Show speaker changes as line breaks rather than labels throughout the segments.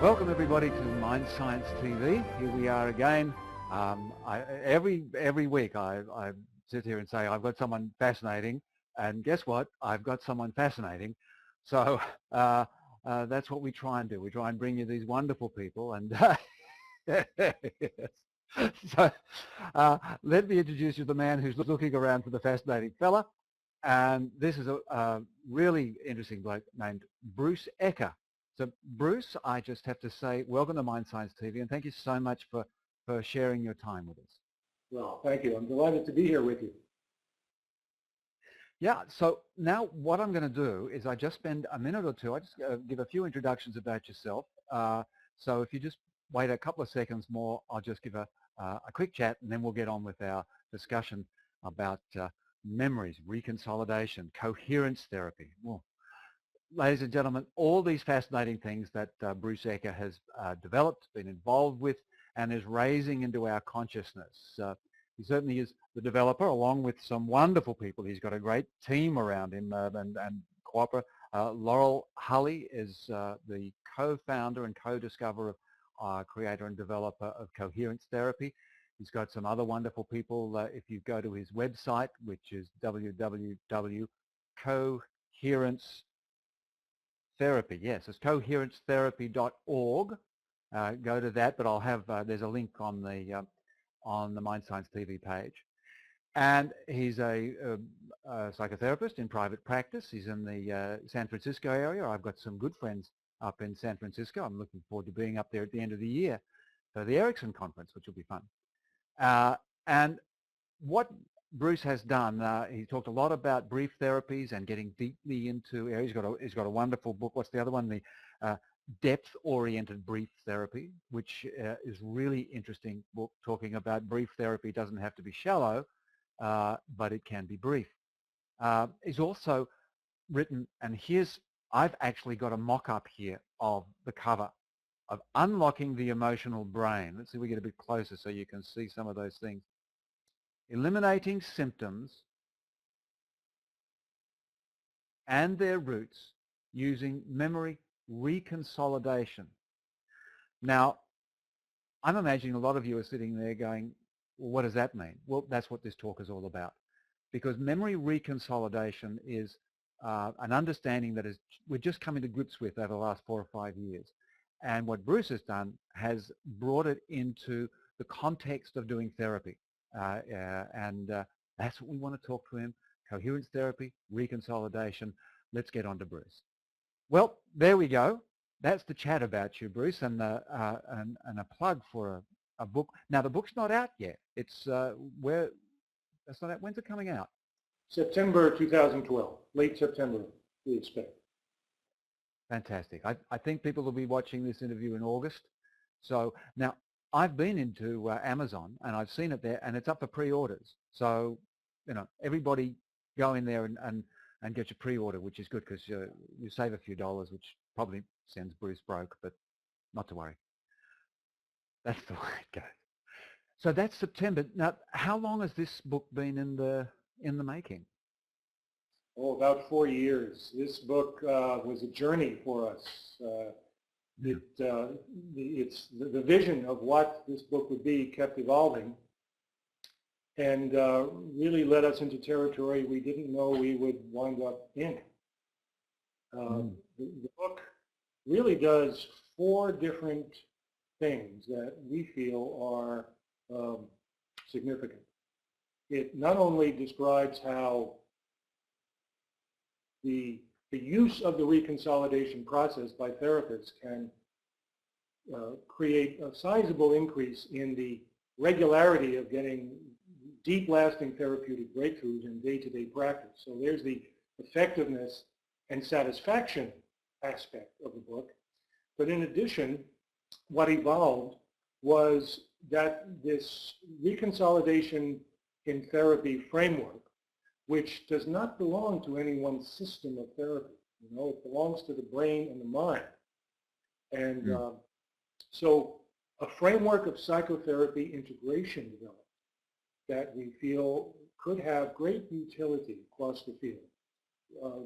Welcome everybody to Mind Science TV. Here we are again. Every week I sit here and say I've got someone fascinating, and guess what? I've got someone fascinating. So that's what we try and do. We try and bring you these wonderful people. And so let me introduce you to the man who's looking around for the fascinating fella. And this is a really interesting bloke named Bruce Ecker. So Bruce, I just have to say welcome to Mind Science TV, and thank you so much for sharing your time with us.
Well, thank you. I'm delighted to be here with you.
Yeah, so now what I'm going to do is I just spend a minute or two, I just give a few introductions about yourself. So if you just wait a couple of seconds more, I'll just give a quick chat, and then we'll get on with our discussion about memories, reconsolidation, coherence therapy. Well, ladies and gentlemen, all these fascinating things that Bruce Ecker has developed, been involved with, and is raising into our consciousness. He certainly is the developer, along with some wonderful people. He's got a great team around him and cooperate. Laurel Hulley is the co-founder and co-discoverer, creator and developer of Coherence Therapy. He's got some other wonderful people. If you go to his website, which is www.coherencetherapy. Yes, it's coherencetherapy.org. Go to that, but I'll have there's a link on the Mind Science TV page. And he's a psychotherapist in private practice. He's in the San Francisco area. I've got some good friends up in San Francisco. I'm looking forward to being up there at the end of the year for the Erickson conference, which will be fun. And what Bruce has done, he talked a lot about brief therapies and getting deeply into areas. He's got a wonderful book. What's the other one? The depth-oriented brief therapy, which is really interesting book talking about brief therapy. Doesn't have to be shallow, but it can be brief. He's also written, and I've actually got a mock-up here of the cover of Unlocking the Emotional Brain. Let's see if we get a bit closer so you can see some of those things. Eliminating symptoms and their roots using memory reconsolidation. Now, I'm imagining a lot of you are sitting there going, well, what does that mean? Well, that's what this talk is all about. Because memory reconsolidation is an understanding that we're just coming to grips with over the last 4 or 5 years. And what Bruce has done has brought it into the context of doing therapy. That's what we want to talk to him. Coherence therapy, reconsolidation. Let's get on to Bruce. Well, there we go. That's the chat about you, Bruce, and a plug for a book. Now, the book's not out yet. It's that's not out. When's it coming out?
September 2012, late September, we expect.
Fantastic. I think people will be watching this interview in August. So now I've been into Amazon and I've seen it there, and it's up for pre-orders. So, you know, everybody go in there and get your pre-order, which is good because you save a few dollars, which probably sends Bruce broke, but not to worry. That's the way it goes. So that's September. Now, how long has this book been in the making?
Oh, about 4 years. This book was a journey for us. The vision of what this book would be kept evolving, and really led us into territory we didn't know we would wind up in. The book really does 4 different things that we feel are significant. It not only describes how the use of the reconsolidation process by therapists can create a sizable increase in the regularity of getting deep lasting therapeutic breakthroughs in day-to-day practice. So there's the effectiveness and satisfaction aspect of the book. But in addition, what evolved was that this reconsolidation in therapy framework, which does not belong to any one system of therapy. You know, it belongs to the brain and the mind. And so a framework of psychotherapy integration developed that we feel could have great utility across the field.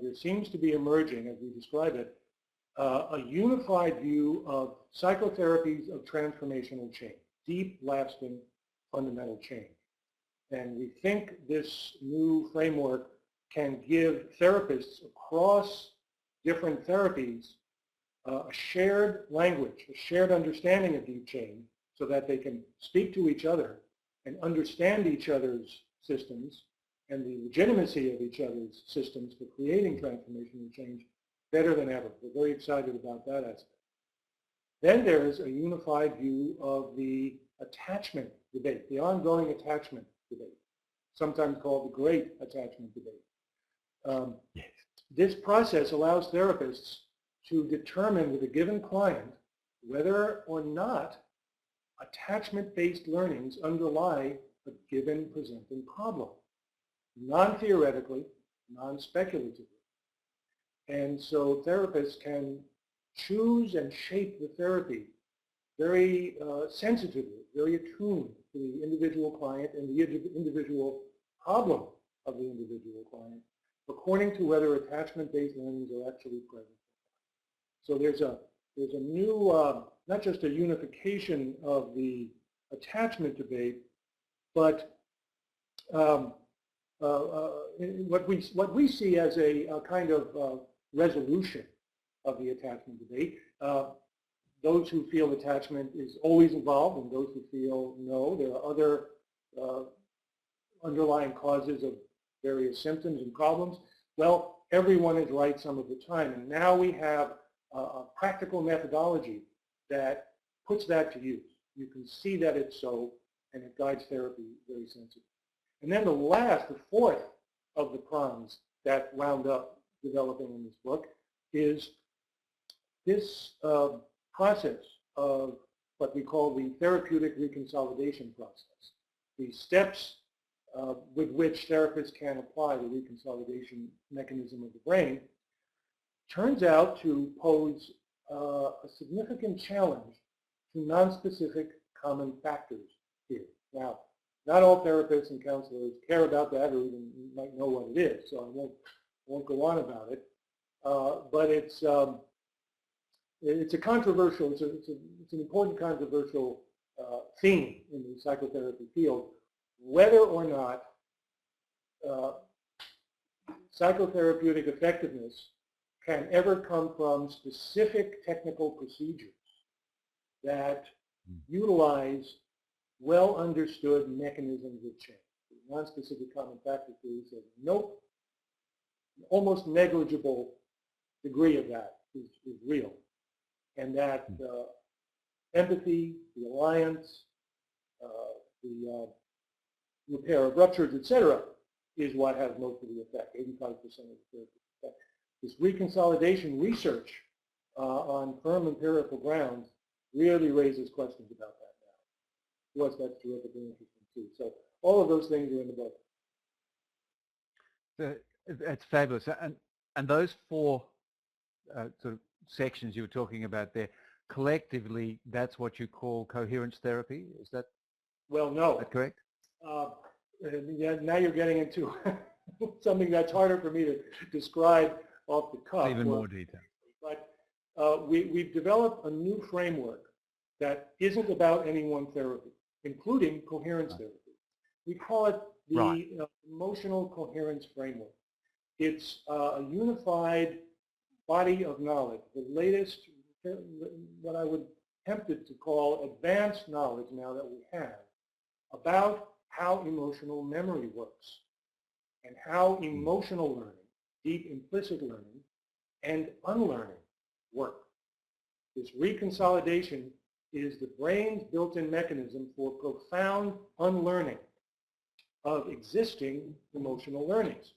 There seems to be emerging, as we describe it, a unified view of psychotherapies of transformational change, deep, lasting, fundamental change. And we think this new framework can give therapists across different therapies a shared language, a shared understanding of deep change so that they can speak to each other and understand each other's systems and the legitimacy of each other's systems for creating transformational change better than ever. We're very excited about that aspect. Then there is a unified view of the attachment debate, the ongoing attachment debate, sometimes called the great attachment debate.
Yes.
This process allows therapists to determine with a given client whether or not attachment-based learnings underlie a given presenting problem, non-theoretically, non-speculatively. And so therapists can choose and shape the therapy very sensitively, very attuned to the individual client and the individual problem of the individual client, according to whether attachment-based learnings are actually present. So there's a new, not just a unification of the attachment debate, but what we see as a kind of resolution of the attachment debate. Those who feel attachment is always involved and those who feel no. There are other underlying causes of various symptoms and problems. Well, everyone is right some of the time, and now we have a practical methodology that puts that to use. You can see that it's so, and it guides therapy very sensitively. And then the fourth of the prongs that wound up developing in this book is this process of what we call the therapeutic reconsolidation process. The steps with which therapists can apply the reconsolidation mechanism of the brain turns out to pose a significant challenge to nonspecific common factors here. Now, not all therapists and counselors care about that or even might know what it is, so I won't go on about it. But it's a controversial, it's an important controversial theme in the psychotherapy field, whether or not psychotherapeutic effectiveness can ever come from specific technical procedures that utilize well understood mechanisms of change. The non-specific common factor theory says nope, almost negligible degree of that is real. And that empathy, the alliance, the repair of ruptures, etc., is what has most of the effect, 85% of the therapeutic effect. This reconsolidation research on firm empirical grounds really raises questions about that now. To us, that's terrifically interesting too. So all of those things are in the book.
It's fabulous. And those four sort of sections you were talking about there, collectively, that's what you call coherence therapy? Is that,
well, no.
Is that correct?
Yeah, now you're getting into something that's harder for me to describe off the cuff.
Even more detail.
But we've developed a new framework that isn't about any one therapy, including coherence therapy. We call it the emotional coherence framework. It's a unified body of knowledge, the latest, what I would tempt it to call advanced knowledge now that we have about how emotional memory works and how emotional learning, deep implicit learning, and unlearning work. This reconsolidation is the brain's built-in mechanism for profound unlearning of existing emotional learnings.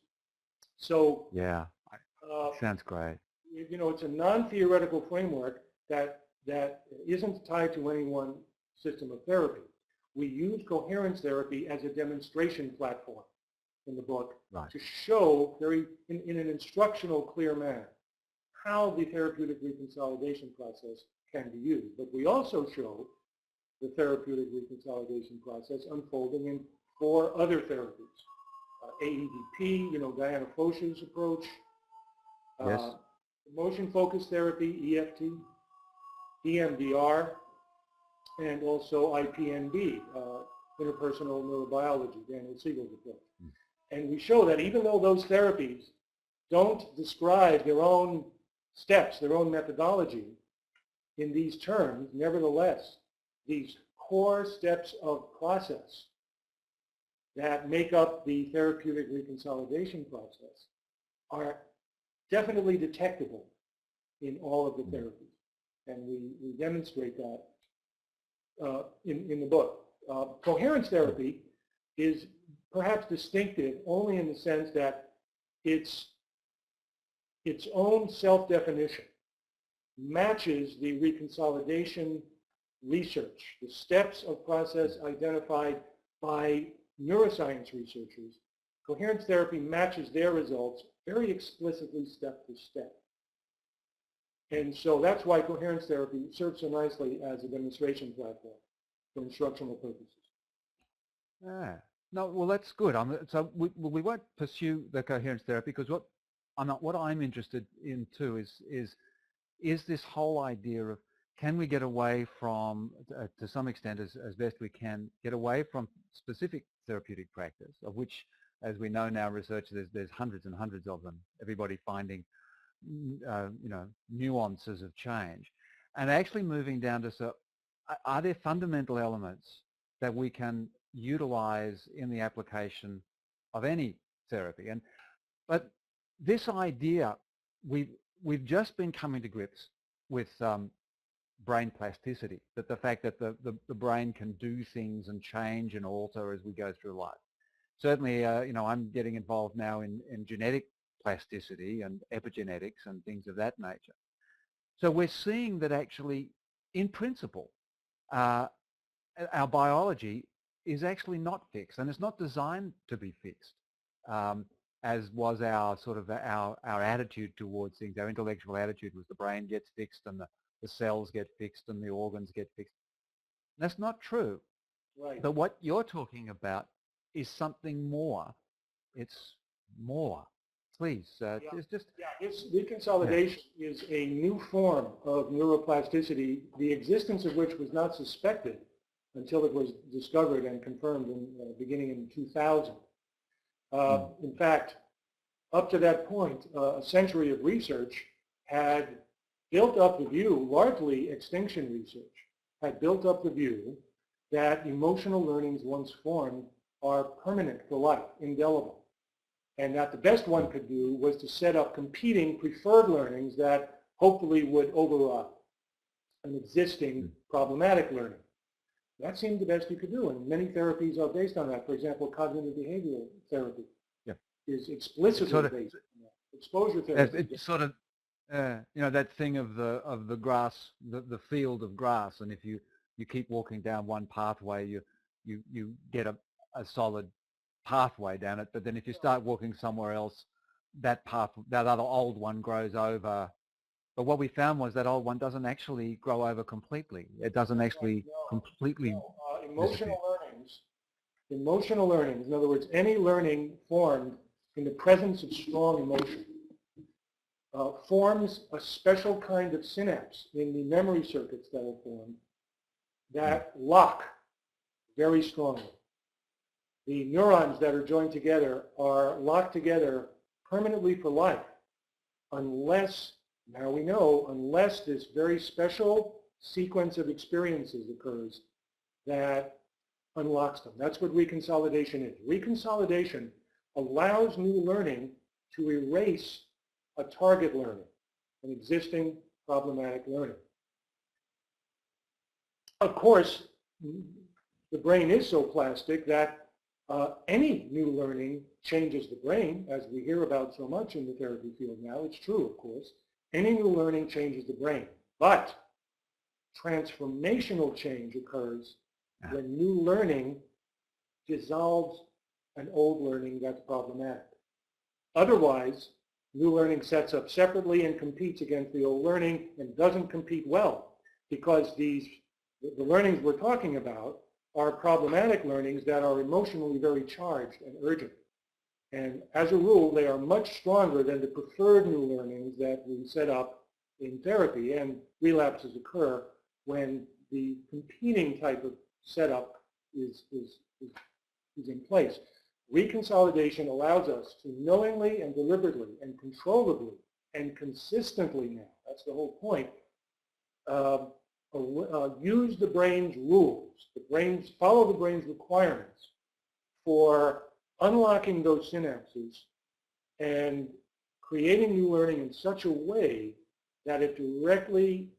So,
yeah, sounds great.
You know, it's a non-theoretical framework that isn't tied to any one system of therapy. We use coherence therapy as a demonstration platform in the book to show in an instructional, clear manner how the therapeutic reconsolidation process can be used. But we also show the therapeutic reconsolidation process unfolding in 4 other therapies. AEDP, you know, Diana Foch's approach.
Yes.
motion focused therapy, EFT, EMDR, and also IPNB, interpersonal neurobiology, Daniel Siegel's approach. And we show that even though those therapies don't describe their own steps, their own methodology in these terms, nevertheless, these core steps of process that make up the therapeutic reconsolidation process are definitely detectable in all of the therapies. And we demonstrate that in the book. Coherence therapy is perhaps distinctive only in the sense that its own self-definition matches the reconsolidation research, the steps of process identified by neuroscience researchers. Coherence therapy matches their results very explicitly step to step. And so that's why coherence therapy serves so nicely as a demonstration platform for instructional purposes.
Ah, no, well, that's good. So we won't pursue the coherence therapy because what I'm interested in too is this whole idea of, can we get away from, to some extent as best we can, get away from specific therapeutic practice, of which, as we know now, research, there's hundreds and hundreds of them, everybody finding nuances of change, and actually moving down to, are there fundamental elements that we can utilize in the application of any therapy? But this idea, we've just been coming to grips with brain plasticity, that the fact that the brain can do things and change and alter as we go through life. Certainly, I'm getting involved now in genetic plasticity and epigenetics and things of that nature. So we're seeing that actually, in principle, our biology is actually not fixed, and it's not designed to be fixed, as was our sort of our attitude towards things. Our intellectual attitude was the brain gets fixed and the cells get fixed and the organs get fixed. That's not true.
Right.
But what you're talking about is something more. It's more. Please, it's just...
Yeah, this reconsolidation is a new form of neuroplasticity, the existence of which was not suspected until it was discovered and confirmed beginning in 2000. In fact, up to that point, a century of research had built up the view, largely extinction research, had built up the view that emotional learnings once formed are permanent for life, indelible. And that the best one could do was to set up competing preferred learnings that hopefully would override an existing problematic learning. That seemed the best you could do, and many therapies are based on that. For example, cognitive behavioral therapy is explicitly based on that. Exposure therapy.
It's sort of, that thing of the grass, the field of grass, and if you keep walking down one pathway, you get a solid pathway down it, but then if you start walking somewhere else, that other old one grows over. But what we found was that old one doesn't actually grow over completely. It doesn't actually completely
Emotional learnings, in other words, any learning formed in the presence of strong emotion, forms a special kind of synapse in the memory circuits that are formed that lock very strongly. The neurons that are joined together are locked together permanently for life unless, now we know, unless this very special sequence of experiences occurs that unlocks them. That's what reconsolidation is. Reconsolidation allows new learning to erase a target learning, an existing problematic learning. Of course, the brain is so plastic that any new learning changes the brain, as we hear about so much in the therapy field now. It's true, of course. Any new learning changes the brain. But transformational change occurs when new learning dissolves an old learning that's problematic. Otherwise, new learning sets up separately and competes against the old learning and doesn't compete well, because the learnings we're talking about are problematic learnings that are emotionally very charged and urgent. And as a rule, they are much stronger than the preferred new learnings that we set up in therapy, and relapses occur when the competing type of setup is in place. Reconsolidation allows us to knowingly and deliberately and controllably and consistently now, that's the whole point, use the brain's rules, follow the brain's requirements for unlocking those synapses and creating new learning in such a way that it directly,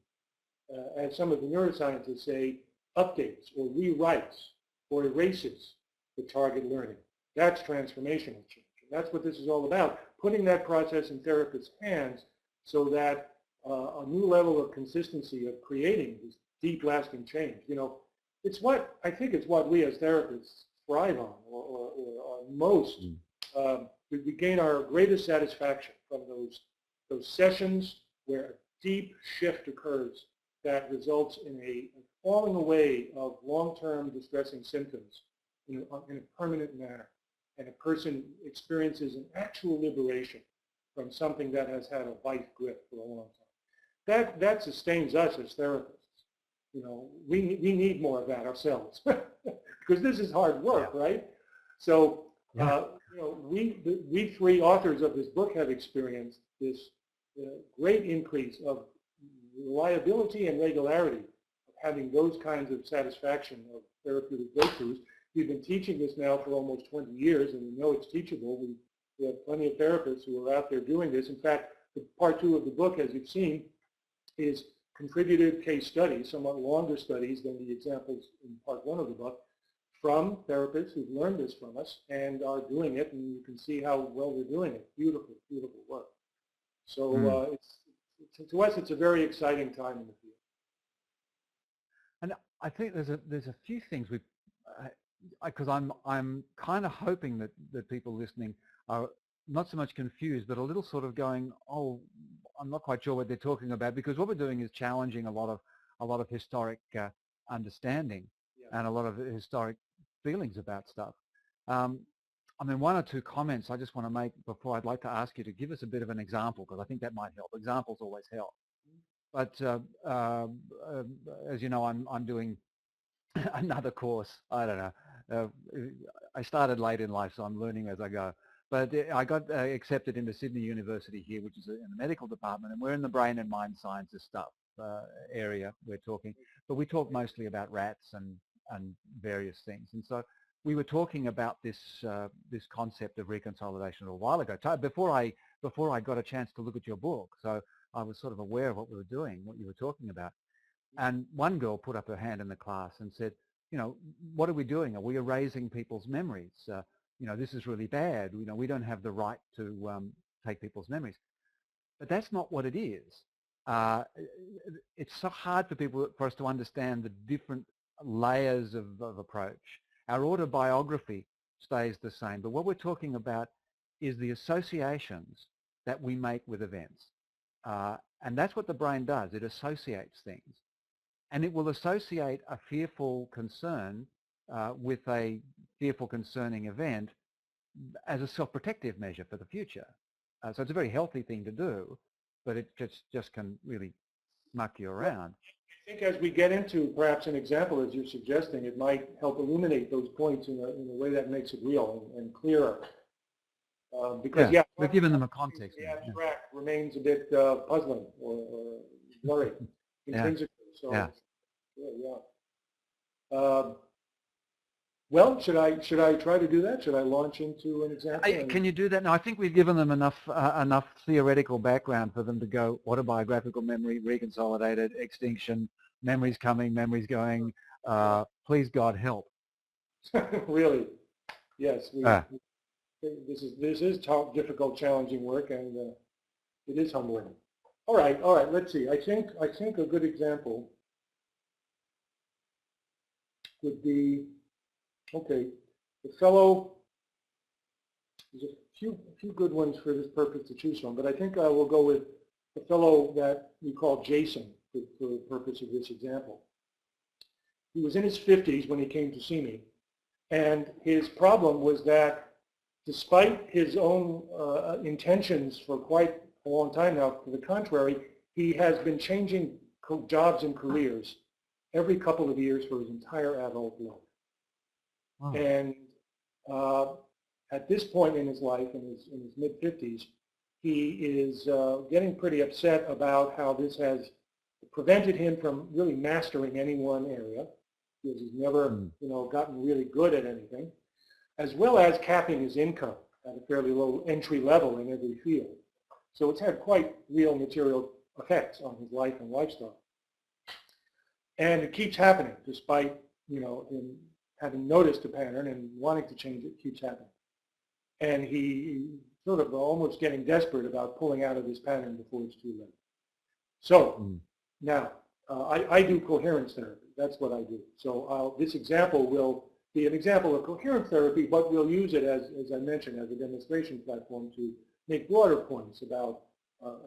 as some of the neuroscientists say, updates or rewrites or erases the target learning. That's transformational change. And that's what this is all about, putting that process in therapists' hands so that a new level of consistency of creating this deep, lasting change. You know, I think it's what we as therapists thrive on, or most. We gain our greatest satisfaction from those sessions where a deep shift occurs that results in a falling away of long-term distressing symptoms in a permanent manner, and a person experiences an actual liberation from something that has had a vice grip for a long time. That sustains us as therapists. You know, we need more of that ourselves because this is hard work, right? So, you know, we three authors of this book have experienced this great increase of reliability and regularity of having those kinds of satisfaction of therapeutic breakthroughs. We've been teaching this now for almost 20 years, and we know it's teachable. We have plenty of therapists who are out there doing this. In fact, the part 2 of the book, as you've seen, is contributed case studies, somewhat longer studies than the examples in part 1 of the book, from therapists who've learned this from us and are doing it, and you can see how well they're doing it. Beautiful, beautiful work. So to us, it's a very exciting time in the field.
And I think there's a few things because I'm kind of hoping that people listening are not so much confused, but a little sort of going, oh, I'm not quite sure what they're talking about, because what we're doing is challenging a lot of historic understanding and a lot of historic feelings about stuff. I mean, 1 or 2 comments I just want to make before I'd like to ask you to give us a bit of an example, because I think that might help. Examples always help. But as you know, I'm doing another course. I don't know. I started late in life, so I'm learning as I go. But I got accepted into Sydney University here, which is in the medical department, and we're in the brain and mind sciences stuff area we're talking. But we talk mostly about rats and various things. And so we were talking about this concept of reconsolidation a while ago, before I got a chance to look at your book. So I was sort of aware of what we were doing, what you were talking about. And one girl put up her hand in the class and said, you know, what are we doing? Are we erasing people's memories? You know, this is really bad. You know, we don't have the right to take people's memories. But that's not what it is. It's so hard for us to understand the different layers of approach. Our autobiography stays the same, but what we're talking about is the associations that we make with events. And that's what the brain does. It associates things. And it will associate a fearful concern with a fearful concerning event as a self-protective measure for the future. So it's a very healthy thing to do, but it just can really muck you around.
I think as we get into perhaps an example, as you're suggesting, it might help illuminate those points in a way that makes it real and clearer. Because
we've given them a context.
The abstract remains a bit puzzling or blurry intrinsically. So, well, should I try to do that? Should I launch into an example?
Can you do that? No, I think we've given them enough theoretical background for them to go autobiographical memory, reconsolidated, extinction, memories coming, memories going. Please God help.
Really? Yes. This is difficult, challenging work, and it is humbling. All right. Let's see. I think a good example would be, okay, the fellow. There's a few good ones for this purpose to choose from, but I think I will go with the fellow that we call Jason for the purpose of this example. He was in his 50s when he came to see me, and his problem was that despite his own intentions for quite a long time now, to the contrary, he has been changing jobs and careers every couple of years for his entire adult life.
Wow.
And at this point in his life, in his mid-50s, he is getting pretty upset about how this has prevented him from really mastering any one area, because he's never, gotten really good at anything, as well as capping his income at a fairly low entry level in every field. So it's had quite real material effects on his life and lifestyle. And it keeps happening, despite, him having noticed a pattern and wanting to change it. It keeps happening. And he sort of almost getting desperate about pulling out of this pattern before it's too late. So now, I do coherence therapy. That's what I do. So this example will be an example of coherence therapy, but we'll use it, as I mentioned, as a demonstration platform to make broader points about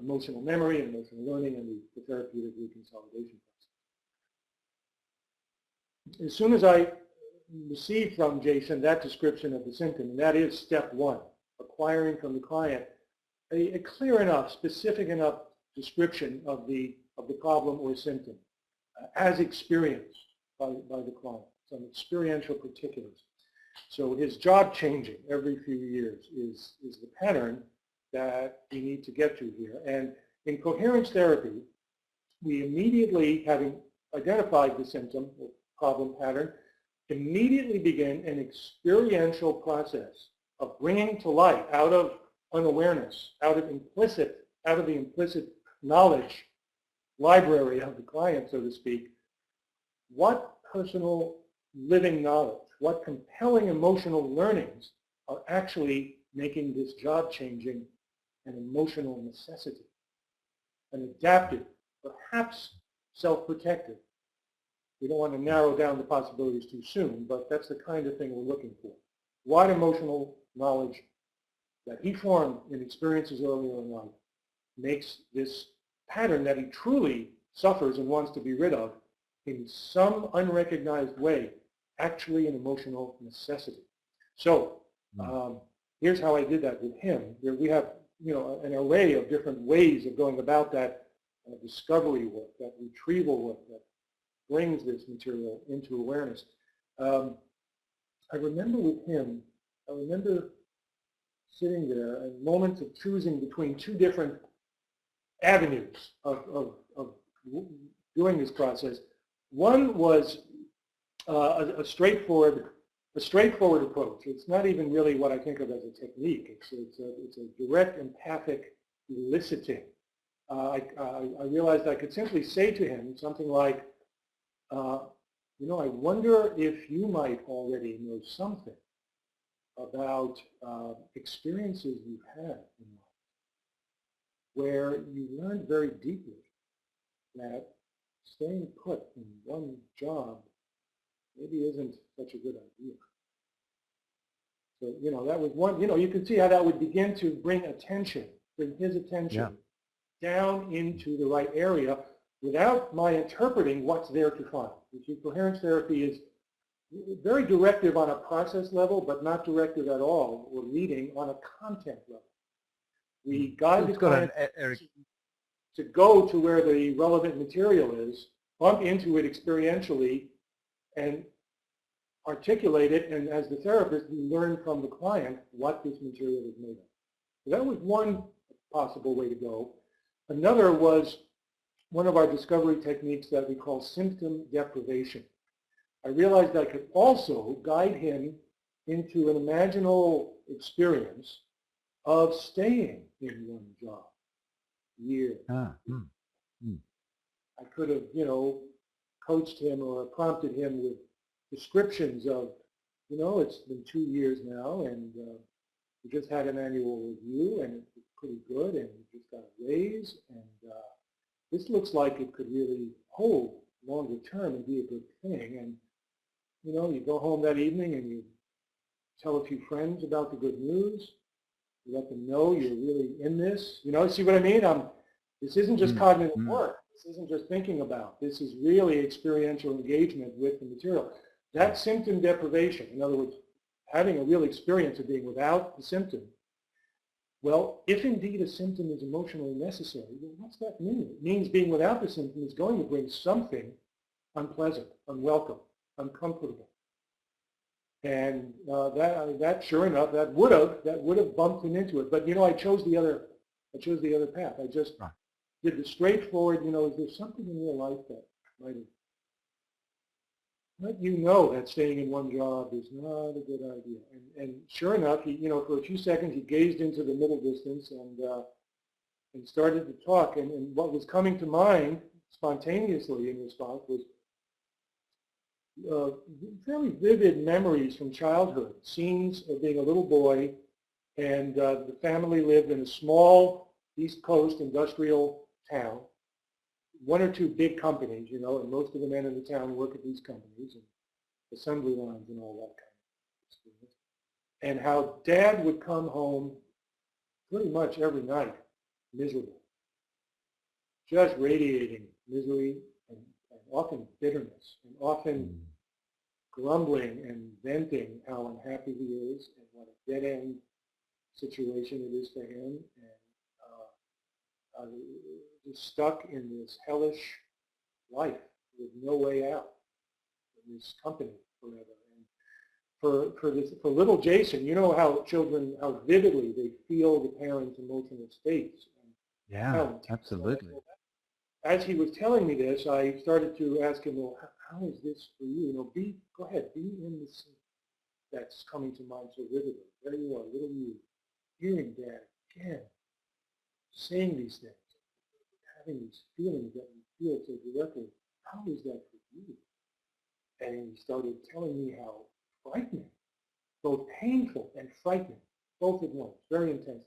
emotional memory and emotional learning and the therapeutic reconsolidation process. As soon as I received from Jason that description of the symptom, and that is step one, acquiring from the client a clear enough, specific enough description of the problem or symptom as experienced by the client, some experiential particulars. So his job changing every few years is the pattern that we need to get to here. And in coherence therapy, we immediately, having identified the symptom or problem pattern, immediately begin an experiential process of bringing to light, out of unawareness, out of the implicit knowledge library of the client, so to speak, what personal living knowledge, what compelling emotional learnings are actually making this job changing an emotional necessity, an adaptive, perhaps self-protective. We don't want to narrow down the possibilities too soon, but that's the kind of thing we're looking for. What emotional knowledge that he formed in experiences earlier in life makes this pattern that he truly suffers and wants to be rid of in some unrecognized way actually an emotional necessity. So here's how I did that with him. We have an array of different ways of going about that discovery work, that retrieval work that brings this material into awareness. I remember with him, sitting there in moments of choosing between two different avenues of doing this process. One was a straightforward approach. It's not even really what I think of as a technique. It's a direct empathic eliciting. I realized I could simply say to him something like, I wonder if you might already know something about experiences you've had in life where you learned very deeply that staying put in one job maybe isn't such a good idea. So, that was one, you can see how that would begin to bring his attention down into the right area without my interpreting what's there to find. You see, coherence therapy is very directive on a process level, but not directive at all or leading on a content level. We guide the client to go to where the relevant material is, bump into it experientially, and articulate it, and as the therapist, we learn from the client what this material is made of. So that was one possible way to go. Another was one of our discovery techniques that we call symptom deprivation. I realized I could also guide him into an imaginal experience of staying in one job years. I could have, coached him or prompted him with descriptions of, it's been 2 years now, and we just had an annual review, and it was pretty good, and we just got a raise, and this looks like it could really hold longer term and be a good thing. And, you go home that evening and you tell a few friends about the good news. You let them know you're really in this. See what I mean? This isn't just cognitive work. This isn't just thinking about. This is really experiential engagement with the material. That symptom deprivation, in other words, having a real experience of being without the symptom. Well, if indeed a symptom is emotionally necessary, then what's that mean? It means being without the symptom is going to bring something unpleasant, unwelcome, uncomfortable. And that sure enough, that would have bumped him into it. But I chose the other path. I just did the straightforward. Is there something in your life that might have let you know that staying in one job is not a good idea? And sure enough, he, for a few seconds, he gazed into the middle distance and started to talk. And what was coming to mind spontaneously in response was fairly vivid memories from childhood, scenes of being a little boy, and the family lived in a small East Coast industrial town, one or two big companies, and most of the men in the town work at these companies, and assembly lines and all that kind of experience. And how Dad would come home pretty much every night miserable, just radiating misery and often bitterness, and often grumbling and venting how unhappy he is and what a dead-end situation it is for him, and just stuck in this hellish life with no way out, in this company forever. And for little Jason, how children, how vividly they feel the parents' emotional states. And
yeah, absolutely.
As he was telling me this, I started to ask him, well, how is this for you? Go ahead, be in the scene that's coming to mind so vividly. There you are, little you, hearing Dad again, saying these things, having these feelings that you feel so directly. How is that for you? And he started telling me how frightening, both painful and frightening, both at once, very intensely.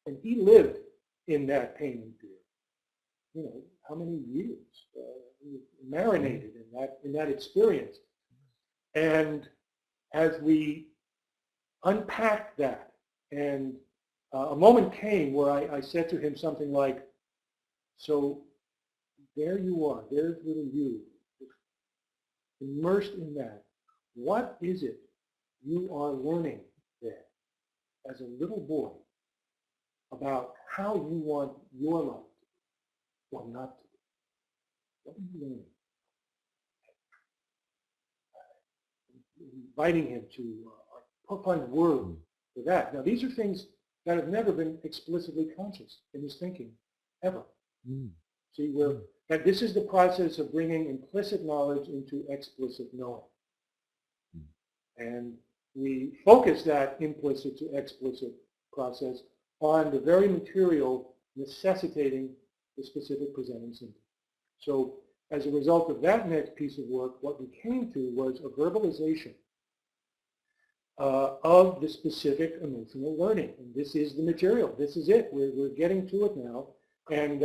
And he lived in that pain and fear. How many years marinated in that experience. And as we unpacked that, and a moment came where I said to him something like, so there you are, there's little you, immersed in that. What is it you are learning there as a little boy about how you want your life to be or not to be? What are you learning? Inviting him to find words for that. Now, these are things that have never been explicitly conscious in his thinking, ever. See, that this is the process of bringing implicit knowledge into explicit knowing. And we focus that implicit to explicit process on the very material necessitating the specific presenting symptom. So as a result of that next piece of work, what we came to was a verbalization of the specific emotional learning. And this is the material. This is it. We're getting to it now. And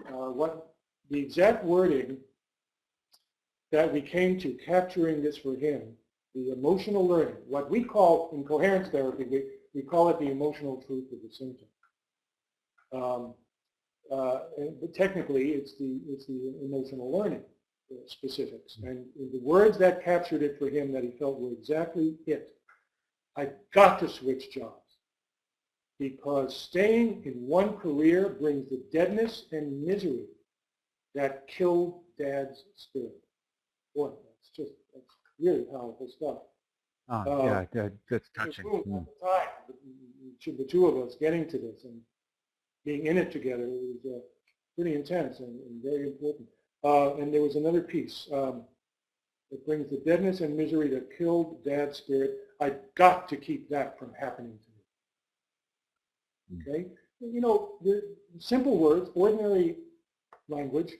what the exact wording that we came to capturing this for him, the emotional learning, what we call in coherence therapy, we call it the emotional truth of the symptom. But technically, it's the emotional learning specifics. And the words that captured it for him that he felt were exactly it. I've got to switch jobs because staying in one career brings the deadness and misery that killed Dad's spirit. Boy, that's really powerful stuff.
Yeah, that's touching.
At the time, the two of us getting to this and being in it together was pretty intense and very important. And there was another piece that brings the deadness and misery that killed Dad's spirit. I've got to keep that from happening to me. Okay? The simple words, ordinary language,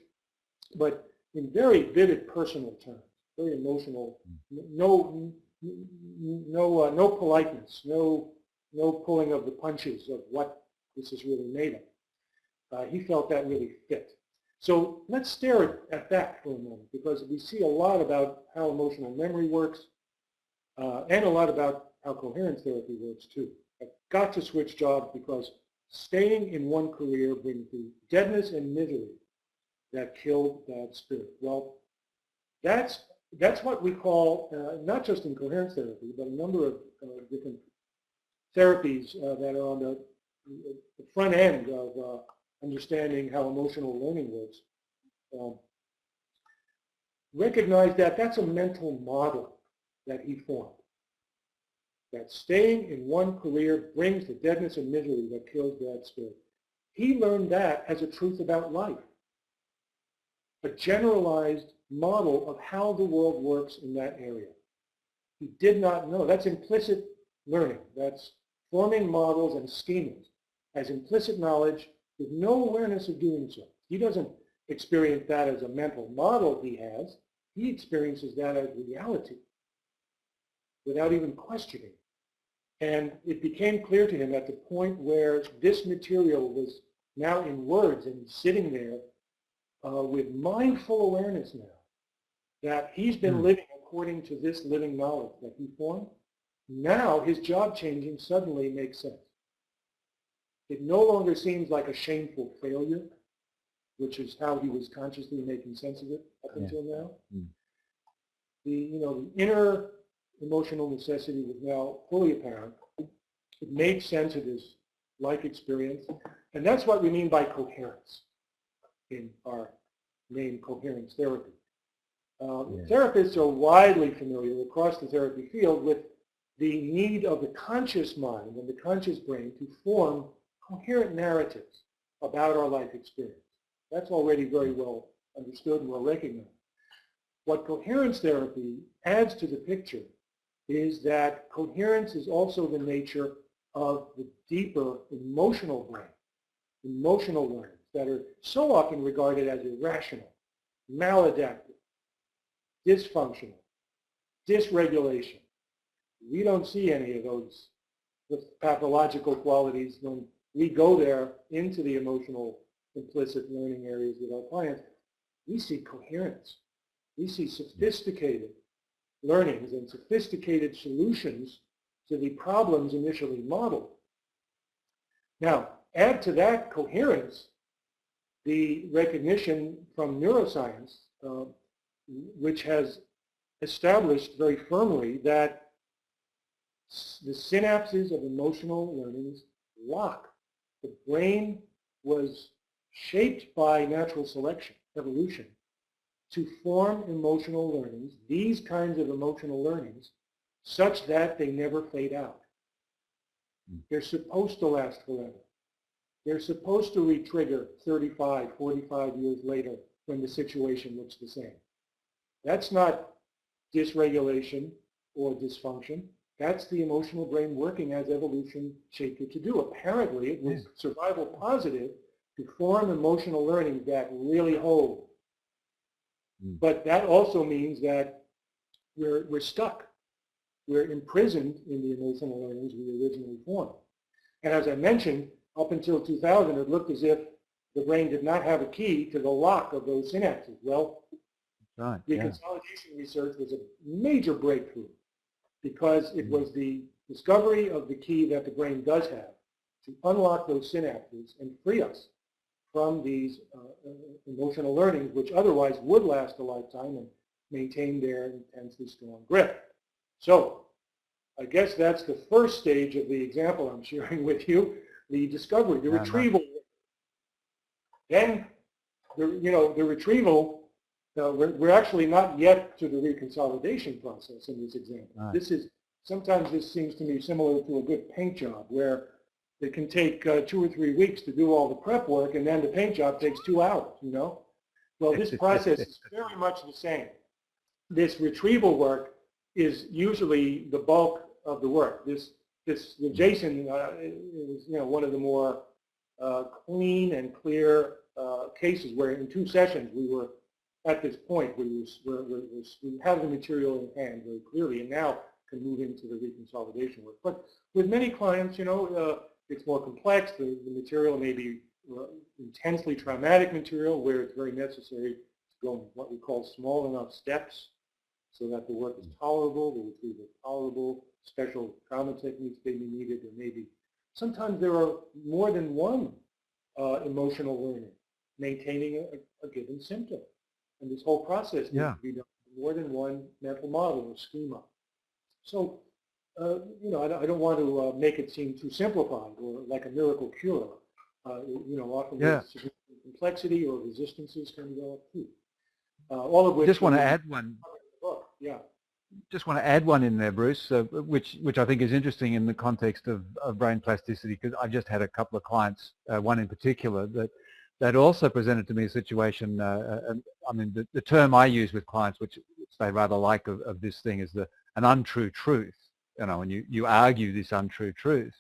but in very vivid personal terms, very emotional, no politeness, no pulling of the punches of what this is really made of. He felt that really fit. So let's stare at that for a moment, because we see a lot about how emotional memory works and a lot about how coherence therapy works too. I've got to switch jobs because staying in one career brings the deadness and misery that killed Dad's spirit. Well, that's that's what we call, not just in coherence therapy, but a number of different therapies that are on the front end of understanding how emotional learning works. Recognize that that's a mental model that he formed. That staying in one career brings the deadness and misery that kills Dad's spirit. He learned that as a truth about life. A generalized model of how the world works in that area. He did not know. That's implicit learning. That's forming models and schemas as implicit knowledge with no awareness of doing so. He doesn't experience that as a mental model he has. He experiences that as reality without even questioning. And it became clear to him at the point where this material was now in words and sitting there with mindful awareness now, that he's been living according to this living knowledge that he formed. Now his job changing suddenly makes sense. It no longer seems like a shameful failure, which is how he was consciously making sense of it up until now. The inner emotional necessity was now fully apparent. It made sense of his life experience, and that's what we mean by coherence in our name, Coherence Therapy. Therapists are widely familiar across the therapy field with the need of the conscious mind and the conscious brain to form coherent narratives about our life experience. That's already very well understood and well recognized. What coherence therapy adds to the picture is that coherence is also the nature of the deeper emotional brain, emotional learnings that are so often regarded as irrational, maladaptive, dysfunctional, dysregulation. We don't see any of those pathological qualities when we go there into the emotional implicit learning areas with our clients. We see coherence. We see sophisticated learnings and sophisticated solutions to the problems initially modeled. Now, add to that coherence the recognition from neuroscience, which has established very firmly that the synapses of emotional learnings lock. The brain was shaped by natural selection, evolution, to form emotional learnings, these kinds of emotional learnings, such that they never fade out. They're supposed to last forever. They're supposed to re-trigger 35, 45 years later when the situation looks the same. That's not dysregulation or dysfunction. That's the emotional brain working as evolution shaped it to do. Apparently, it was survival positive to form emotional learnings that really hold. But that also means that we're stuck. We're imprisoned in the emotional learnings we originally formed. And as I mentioned, up until 2000, it looked as if the brain did not have a key to the lock of those synapses. Well, reconsolidation research was a major breakthrough because it was the discovery of the key that the brain does have to unlock those synapses and free us from these emotional learnings, which otherwise would last a lifetime and maintain their intensely strong grip. So I guess that's the first stage of the example I'm sharing with you, the discovery, the retrieval. Then, the retrieval, we're actually not yet to the reconsolidation process in this example. Sometimes this seems to me similar to a good paint job where it can take 2 or 3 weeks to do all the prep work, and then the paint job takes 2 hours, Well, this process is very much the same. This retrieval work is usually the bulk of the work. Jason is one of the more clean and clear cases where in 2 sessions we were at this point we have the material in hand very clearly and now can move into the reconsolidation work. But with many clients, it's more complex. The material may be intensely traumatic material where it's very necessary to go in what we call small enough steps so that the work is tolerable, the retrieval is tolerable, special trauma techniques may be needed, or maybe sometimes there are more than one emotional learning maintaining a given symptom. And this whole process needs to be done more than one mental model or schema. So, I don't want to make it seem too simplified or like a miracle cure. Often there's significant complexity or resistances can develop too. All of which.
Just want to add one.
Yeah.
Just want to add one in there, Bruce, which I think is interesting in the context of brain plasticity, because I've just had a couple of clients, one in particular, that also presented to me a situation. I mean, the term I use with clients, which they rather like of this thing, is an untrue truth. And you argue this untrue truth.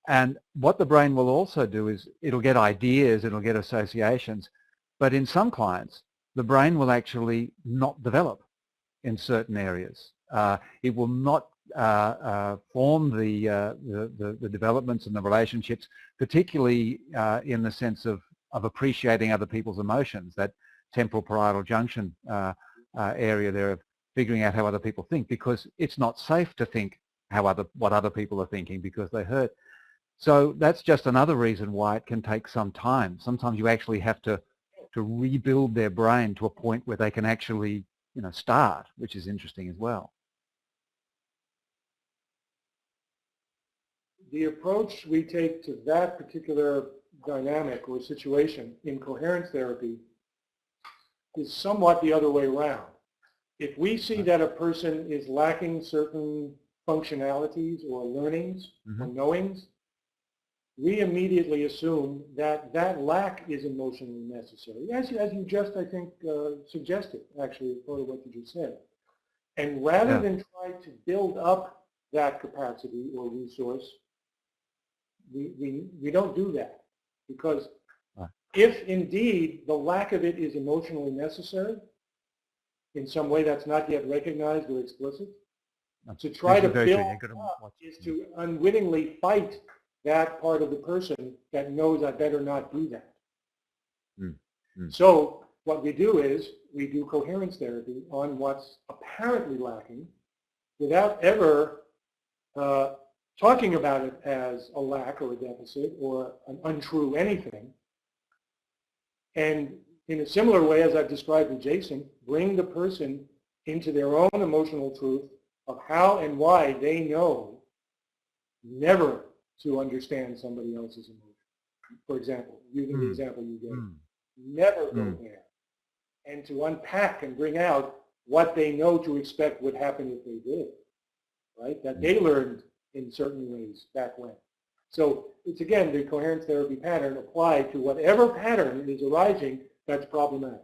And what the brain will also do is it'll get ideas, it'll get associations, but in some clients, the brain will actually not develop in certain areas. It will not form the developments and the relationships, particularly in the sense of appreciating other people's emotions, that temporal parietal junction area there of figuring out how other people think, because it's not safe to think what other people are thinking because they hurt. So that's just another reason why it can take some time. Sometimes you actually have to rebuild their brain to a point where they can actually start, which is interesting as well.
The approach we take to that particular dynamic or situation in coherence therapy is somewhat the other way around. If we see that a person is lacking certain functionalities or learnings or knowings, we immediately assume that that lack is emotionally necessary, as you just, I think, suggested, actually, as part of what you just said. And rather than try to build up that capacity or resource, we don't do that. Because if indeed the lack of it is emotionally necessary, in some way that's not yet recognized or explicit, to try to build up is to unwittingly fight that part of the person that knows I better not do that. So what we do is we do coherence therapy on what's apparently lacking without ever talking about it as a lack or a deficit or an untrue anything. And in a similar way, as I've described with Jason, bring the person into their own emotional truth of how and why they know never to understand somebody else's emotion. For example, using the example you gave, never go there. And to unpack and bring out what they know to expect would happen if they did, right? That they learned in certain ways back when. So it's, again, the coherence therapy pattern applied to whatever pattern is arising that's problematic.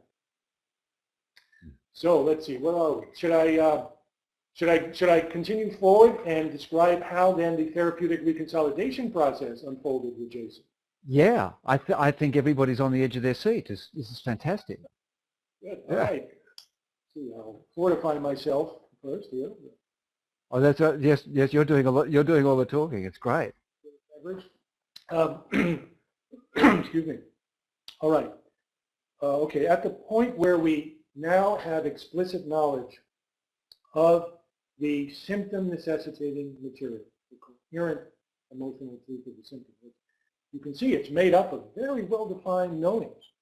So let's see, where are we? Should I continue forward and describe how then the therapeutic reconciliation process unfolded with Jason?
Yeah, I think everybody's on the edge of their seat. This is fantastic.
Good. All right. See, I'll fortify myself first here.
Oh, that's yes. You're doing a lot. You're doing all the talking. It's great.
Excuse me. All right. Okay. At the point where we now have explicit knowledge of the symptom necessitating material, the coherent emotional truth of the symptom, you can see it's made up of very well-defined knowings.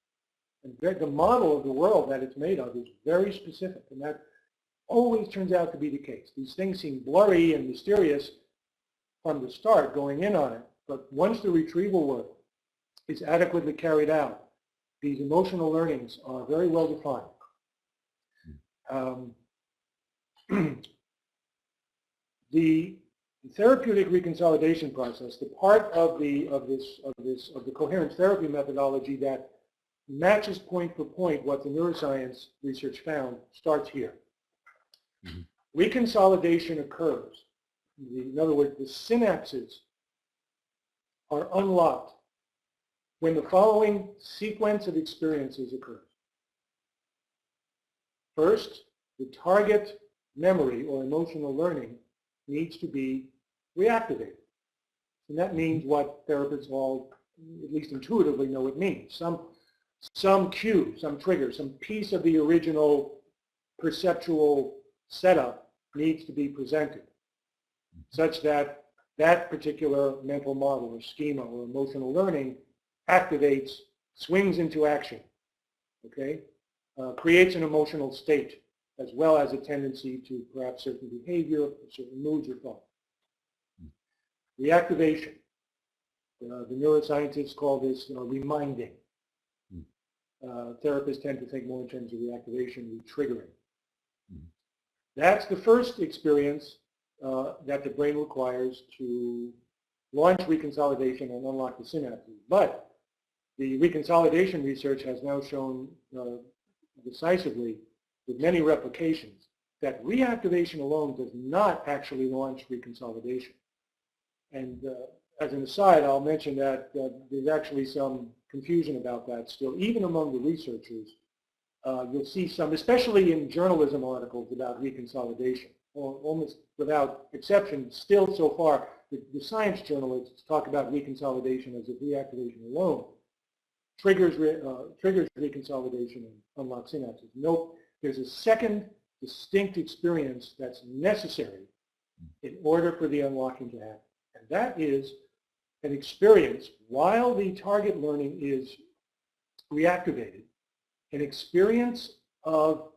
And the model of the world that it's made of is very specific, and that always turns out to be the case. These things seem blurry and mysterious from the start going in on it, but once the retrieval work is adequately carried out, these emotional learnings are very well defined. The therapeutic reconsolidation process, the part of the coherence therapy methodology that matches point for point what the neuroscience research found, starts here. Reconsolidation occurs. In other words, the synapses are unlocked when the following sequence of experiences occurs. First, the target memory or emotional learning needs to be reactivated. And that means what therapists all, at least intuitively, know it means. Some cue, some trigger, some piece of the original perceptual setup needs to be presented such that that particular mental model or schema or emotional learning activates, swings into action, okay? Creates an emotional state as well as a tendency to perhaps certain behavior, certain moods or thoughts. Reactivation. The neuroscientists call this reminding. Therapists tend to think more in terms of reactivation, retriggering. That's the first experience that the brain requires to launch reconsolidation and unlock the synapses. But the reconsolidation research has now shown decisively, with many replications, that reactivation alone does not actually launch reconsolidation. And as an aside, I'll mention that there's actually some confusion about that still, even among the researchers. You'll see some, especially in journalism articles about reconsolidation, almost without exception, still so far, the science journalists talk about reconsolidation as if reactivation alone triggers reconsolidation and unlocks synapses. Nope, there's a second distinct experience that's necessary in order for the unlocking to happen. And that is an experience while the target learning is reactivated, an experience of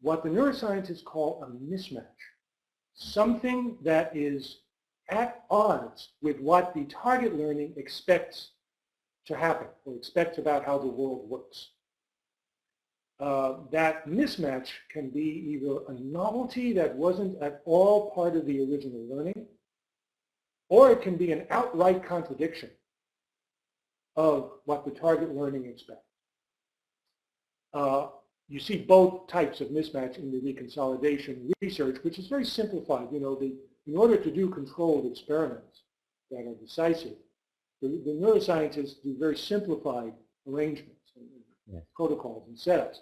what the neuroscientists call a mismatch, something that is at odds with what the target learning expects to happen or expects about how the world works. That mismatch can be either a novelty that wasn't at all part of the original learning, or it can be an outright contradiction of what the target learning expects. You see both types of mismatch in the reconsolidation research, which is very simplified. You know, in order to do controlled experiments that are decisive, the neuroscientists do very simplified arrangements and protocols and setups.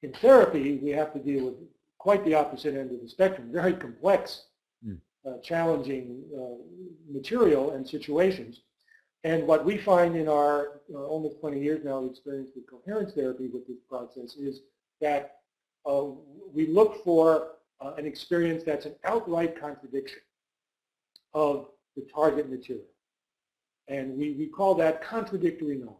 In therapy, we have to deal with quite the opposite end of the spectrum, very complex, challenging material and situations. And what we find in our almost 20 years now of experience with coherence therapy with this process is that we look for an experience that's an outright contradiction of the target material. And we call that contradictory knowledge.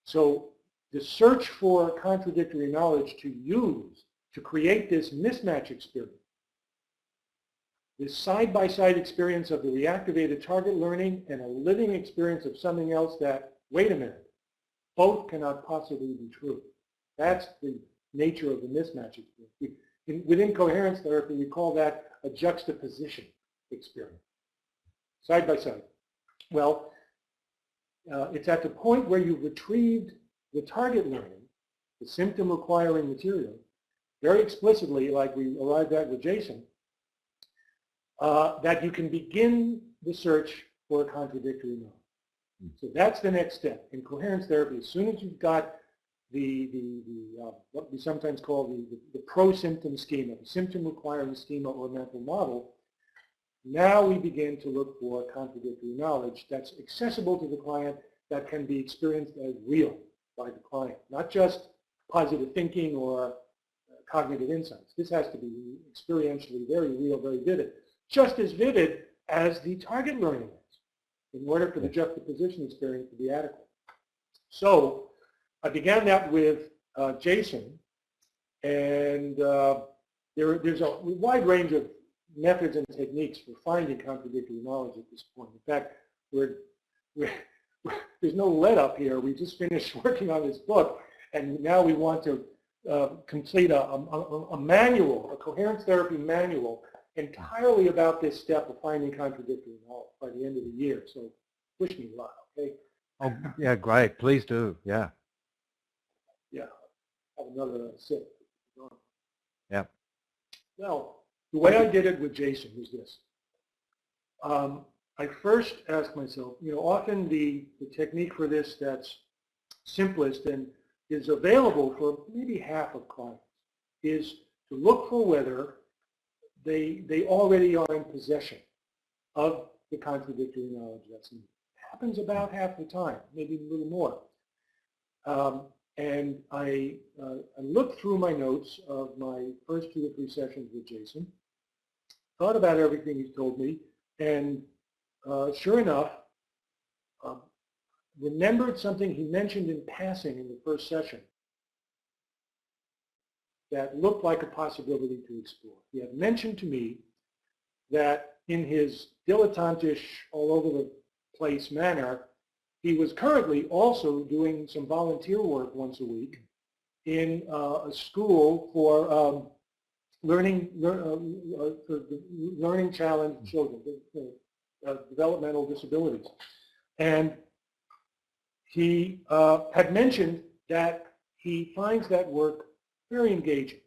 So the search for contradictory knowledge to use to create this mismatch experience, this side-by-side experience of the reactivated target learning and a living experience of something else that, wait a minute, both cannot possibly be true. That's the nature of the mismatch experience. Within coherence therapy, we call that a juxtaposition experience, side by side. Well, it's at the point where you've retrieved the target learning, the symptom-requiring material, very explicitly, like we arrived at with Jason, that you can begin the search for a contradictory knowledge. So that's the next step. In coherence therapy, as soon as you've got what we sometimes call the pro-symptom schema, the symptom-requiring schema or mental model, now we begin to look for contradictory knowledge that's accessible to the client, that can be experienced as real by the client, not just positive thinking or cognitive insights. This has to be experientially very real, very vivid, just as vivid as the target learning is, in order for the juxtaposition experience to be adequate. So I began that with Jason, and there's a wide range of methods and techniques for finding contradictory knowledge at this point. In fact, there's no let up here. We just finished working on this book, and now we want to complete a manual, a coherence therapy manual, entirely about this step of finding contradictory knowledge by the end of the year. So wish me luck, okay?
Oh, yeah, great. Please do. Yeah.
Yeah. Have another sip.
Yeah.
Well, the way I did it with Jason was this. I first asked myself, you know, often the technique for this that's simplest and is available for maybe half of clients is to look for whether they already are in possession of the contradictory knowledge that's needed. It happens about half the time, maybe a little more. And I looked through my notes of my first 2 or 3 sessions with Jason, thought about everything he's told me, and sure enough, remembered something he mentioned in passing in the first session. that looked like a possibility to explore. He had mentioned to me that in his dilettantish, all over the place manner, he was currently also doing some volunteer work once a week in a school for learning challenged children, developmental disabilities. And he had mentioned that he finds that work very engaging,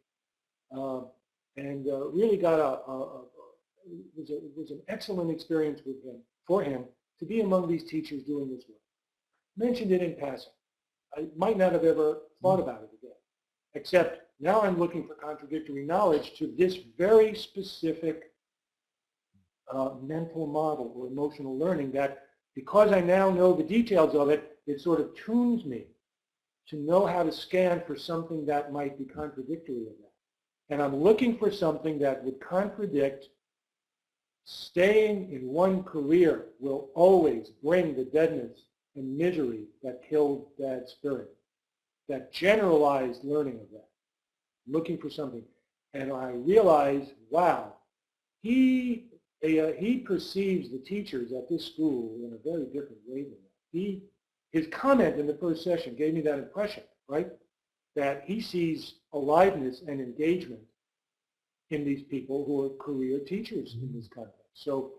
and really got it was an excellent experience with him, for him to be among these teachers doing this work. Mentioned it in passing. I might not have ever thought about it again, except now I'm looking for contradictory knowledge to this very specific mental model or emotional learning that, because I now know the details of it, it sort of tunes me to know how to scan for something that might be contradictory of that. And I'm looking for something that would contradict staying in one career will always bring the deadness and misery that killed Dad's spirit, that generalized learning of that. I'm looking for something. And I realize, wow, he perceives the teachers at this school in a very different way than that. His comment in the first session gave me that impression, right? That he sees aliveness and engagement in these people who are career teachers in this context. So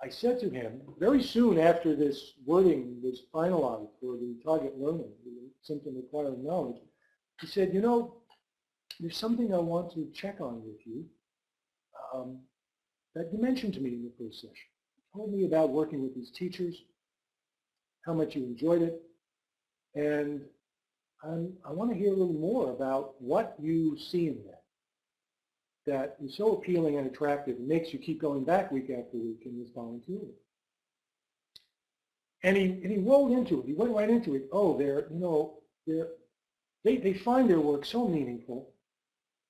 I said to him, very soon after this wording was finalized for the target learning, the symptom acquiring knowledge, he said, you know, there's something I want to check on with you that you mentioned to me in the first session. You told me about working with these teachers, how much you enjoyed it, and I want to hear a little more about what you see in that is so appealing and attractive and makes you keep going back week after week in this volunteer work. And he rolled into it. He went right into it. Oh, they find their work so meaningful.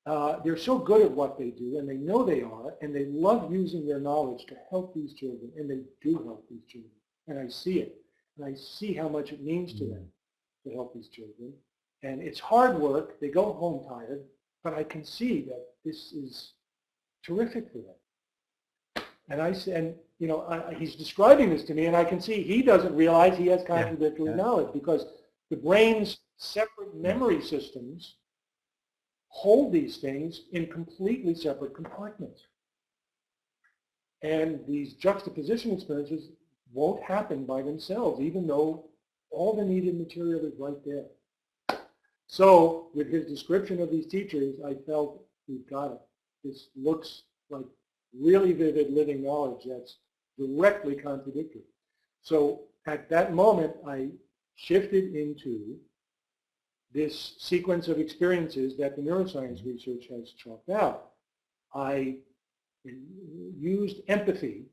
They're so good at what they do, and they know they are, and they love using their knowledge to help these children, and they do help these children. And I see it. And I see how much it means to them to help these children. And it's hard work. They go home tired, but I can see that this is terrific for them. And I said, you know, he's describing this to me, and I can see he doesn't realize he has contradictory knowledge, because the brain's separate memory systems hold these things in completely separate compartments. And these juxtaposition experiences won't happen by themselves, even though all the needed material is right there. So with his description of these teachers, I felt we've got it. This looks like really vivid living knowledge that's directly contradictory. So at that moment, I shifted into this sequence of experiences that the neuroscience research has chalked out. I used empathy.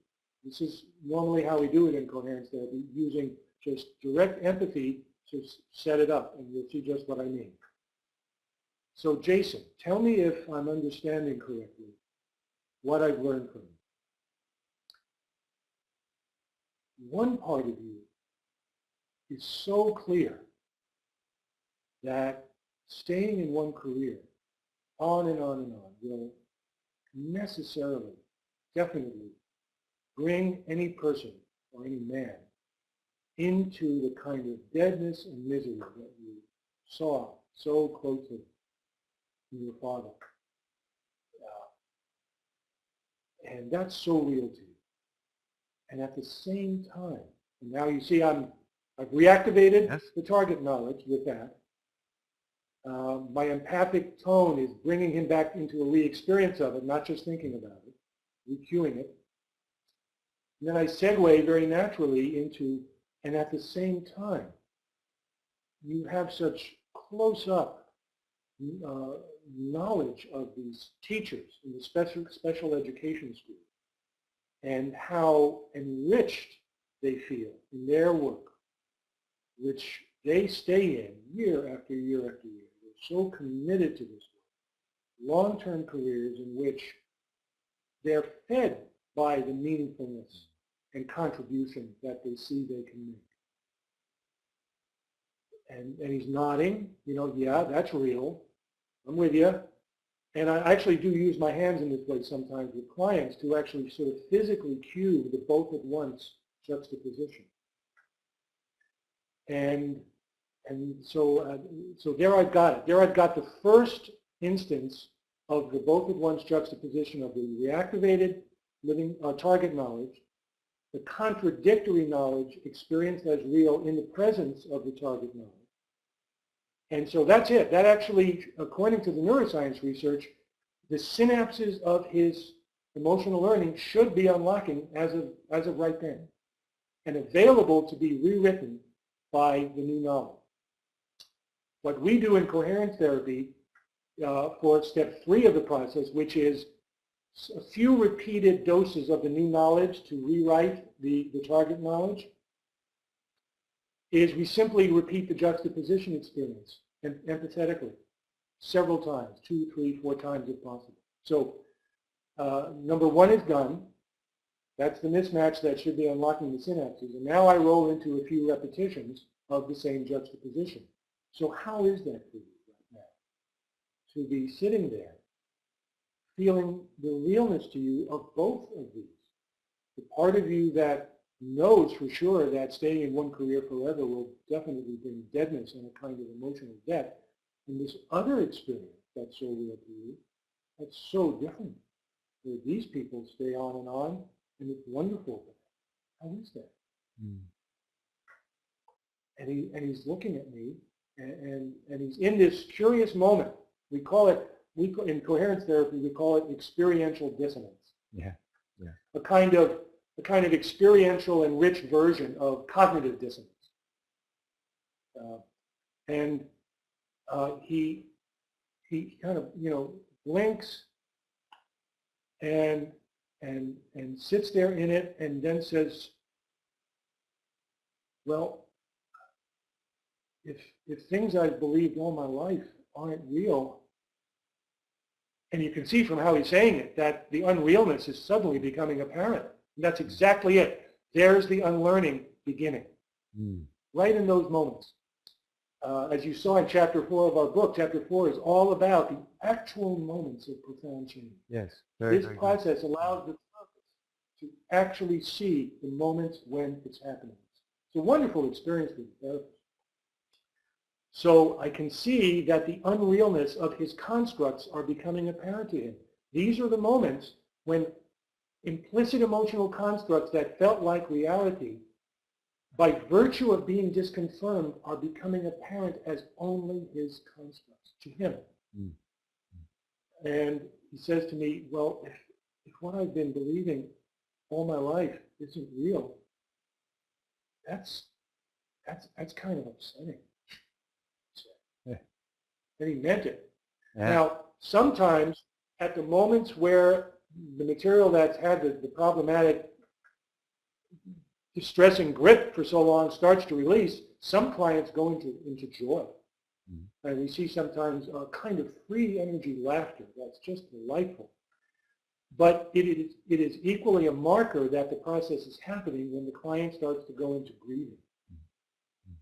This is normally how we do it in coherence therapy, using just direct empathy to set it up, and you'll see just what I mean. So Jason, tell me if I'm understanding correctly what I've learned from you. One part of you is so clear that staying in one career on and on and on will necessarily, definitely bring any person or any man into the kind of deadness and misery that you saw so closely in your father. And that's so real to you. And at the same time, and now you see I've reactivated the target knowledge with that. My empathic tone is bringing him back into a re-experience of it, not just thinking about it, re-cueing it. And then I segue very naturally into, and at the same time, you have such close-up knowledge of these teachers in the special education school and how enriched they feel in their work, which they stay in year after year after year. They're so committed to this work. Long-term careers in which they're fed by the meaningfulness and contribution that they see they can make. And he's nodding, you know, yeah, that's real. I'm with you. And I actually do use my hands in this way sometimes with clients to actually sort of physically cue the both at once juxtaposition. And so there I've got it. There I've got the first instance of the both at once juxtaposition of the reactivated living target knowledge, the contradictory knowledge experienced as real in the presence of the target knowledge. And so that's it. That actually, according to the neuroscience research, the synapses of his emotional learning should be unlocking as of right then and available to be rewritten by the new knowledge. What we do in coherence therapy for step 3 of the process, which is a few repeated doses of the new knowledge to rewrite the target knowledge, is we simply repeat the juxtaposition experience empathetically several times, 2, 3, 4 times if possible. So number 1 is done. That's the mismatch that should be unlocking the synapses. And now I roll into a few repetitions of the same juxtaposition. So how is that for you right now? To be sitting there, feeling the realness to you of both of these. The part of you that knows for sure that staying in one career forever will definitely bring deadness and a kind of emotional death. And this other experience that's so real to you, that's so different. Where these people stay on, and it's wonderful. How is that? Mm. And he's looking at me, and he's in this curious moment. We call it, in coherence therapy, we call it experiential dissonance.
Yeah, yeah.
A kind of experiential and rich version of cognitive dissonance. He kind of, blinks and sits there in it and then says, well, if things I've believed all my life aren't real, and you can see from how he's saying it that the unrealness is suddenly becoming apparent. And that's exactly it. There's the unlearning beginning. Mm. Right in those moments. As you saw in chapter 4 of our book, chapter 4 is all about the actual moments of profound change.
Yes.
This process allows the therapist to actually see the moments when it's happening. It's a wonderful experience for the therapist. So I can see that the unrealness of his constructs are becoming apparent to him. These are the moments when implicit emotional constructs that felt like reality, by virtue of being disconfirmed, are becoming apparent as only his constructs to him. Mm. And he says to me, well, if what I've been believing all my life isn't real, that's kind of upsetting. Yeah. And he meant it. Yeah. Now, sometimes at the moments where the material that's had the problematic, distressing grip for so long starts to release, some clients go into joy. Mm-hmm. And we see sometimes a kind of free energy laughter that's just delightful. But it is equally a marker that the process is happening when the client starts to go into grieving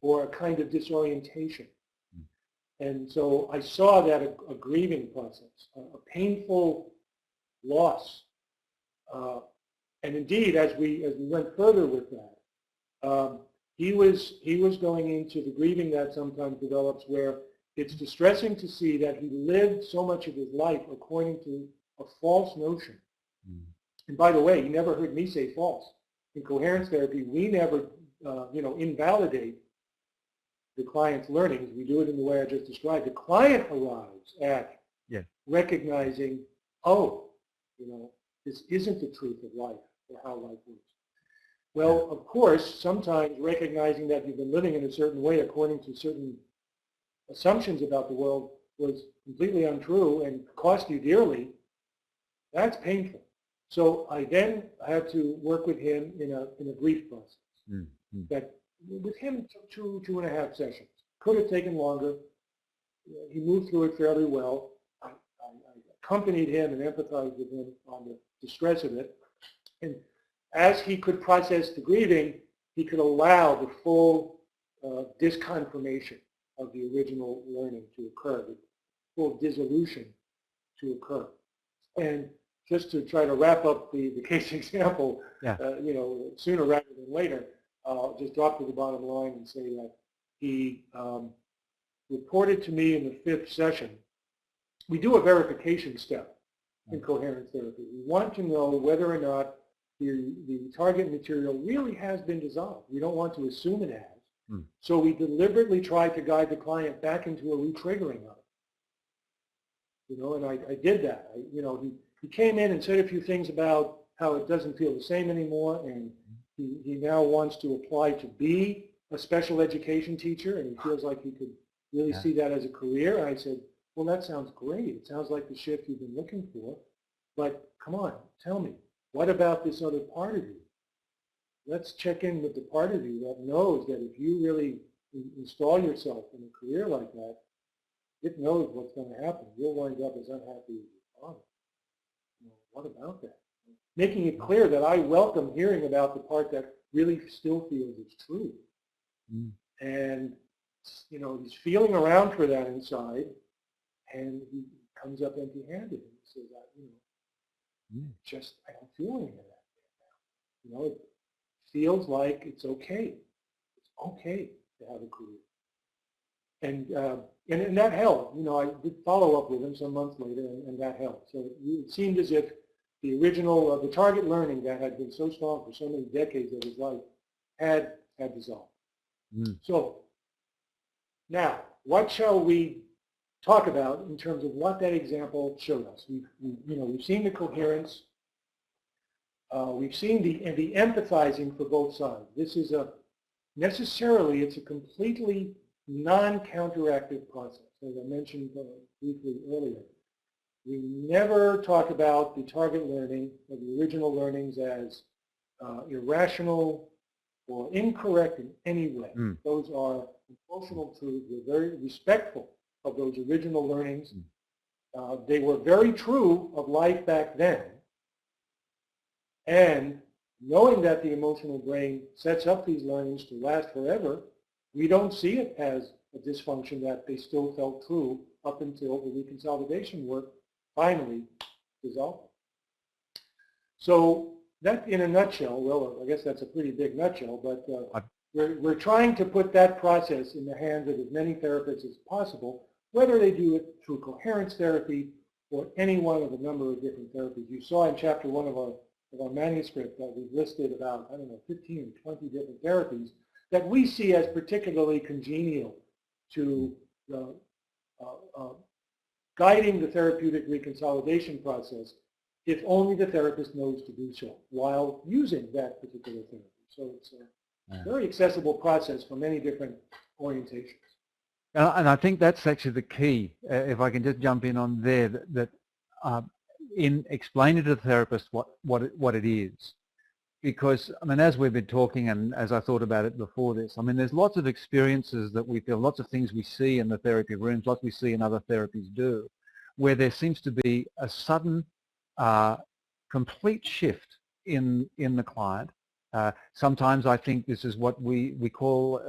or a kind of disorientation. And so I saw that a grieving process, a painful loss. And indeed, as we went further with that, he was going into the grieving that sometimes develops where it's distressing to see that he lived so much of his life according to a false notion. Mm. And by the way, he never heard me say false. In coherence therapy, we never, invalidate the client's learnings. We do it in the way I just described. The client arrives at recognizing, this isn't the truth of life or how life works. Well, of course, sometimes recognizing that you've been living in a certain way according to certain assumptions about the world was completely untrue and cost you dearly, that's painful. So I then had to work with him in a grief process. Mm-hmm. That with him it took 2.5 sessions. Could have taken longer. He moved through it fairly well. I accompanied him and empathized with him on the distress of it. And as he could process the grieving, he could allow the full disconfirmation of the original learning to occur, the full dissolution to occur. And just to try to wrap up the case example,
Yeah.
Sooner rather than later, I'll just drop to the bottom line and say that he reported to me in the 5th session. We do a verification step in coherence therapy. We want to know whether or not the target material really has been dissolved. We don't want to assume it has. So we deliberately try to guide the client back into a retriggering of it. And I did that. He came in and said a few things about how it doesn't feel the same anymore, and he now wants to apply to be a special education teacher, and he feels like he could really see that as a career. And I said, well, that sounds great. It sounds like the shift you've been looking for, but come on, tell me, what about this other part of you? Let's check in with the part of you that knows that if you really install yourself in a career like that, it knows what's going to happen. You'll wind up as unhappy as your father. What about that? Making it clear that I welcome hearing about the part that really still feels it's true. And, he's feeling around for that inside, and he comes up empty-handed and says, I don't feel any of that now. It feels like it's okay. It's okay to have a career. And that helped. I did follow up with him some months later, and that helped. So it seemed as if the original, the target learning that had been so strong for so many decades of his life had dissolved. So now, what shall we talk about in terms of what that example showed us? We've seen the coherence. We've seen the empathizing for both sides. This is it's a completely non-counteractive process, as I mentioned briefly earlier. We never talk about the target learning or the original learnings as irrational or incorrect in any way. Those are emotional truths. We're very respectful of those original learnings. They were very true of life back then. And knowing that the emotional brain sets up these learnings to last forever, we don't see it as a dysfunction that they still felt true up until the reconsolidation work finally dissolved. So that, in a nutshell, well, I guess that's a pretty big nutshell, but we're trying to put that process in the hands of as many therapists as possible, whether they do it through coherence therapy or any one of a number of different therapies. You saw in chapter 1 of our manuscript that we've listed about, 15 or 20 different therapies that we see as particularly congenial to guiding the therapeutic reconsolidation process if only the therapist knows to do so while using that particular therapy. So it's a very accessible process for many different orientations.
And I think that's actually the key, if I can just jump in on there, that in explaining to the therapist what it is. Because, as we've been talking and as I thought about it before this, there's lots of experiences that we feel, lots of things we see in the therapy rooms, lots we see in other therapies do, where there seems to be a sudden, complete shift in the client. Sometimes I think this is what we call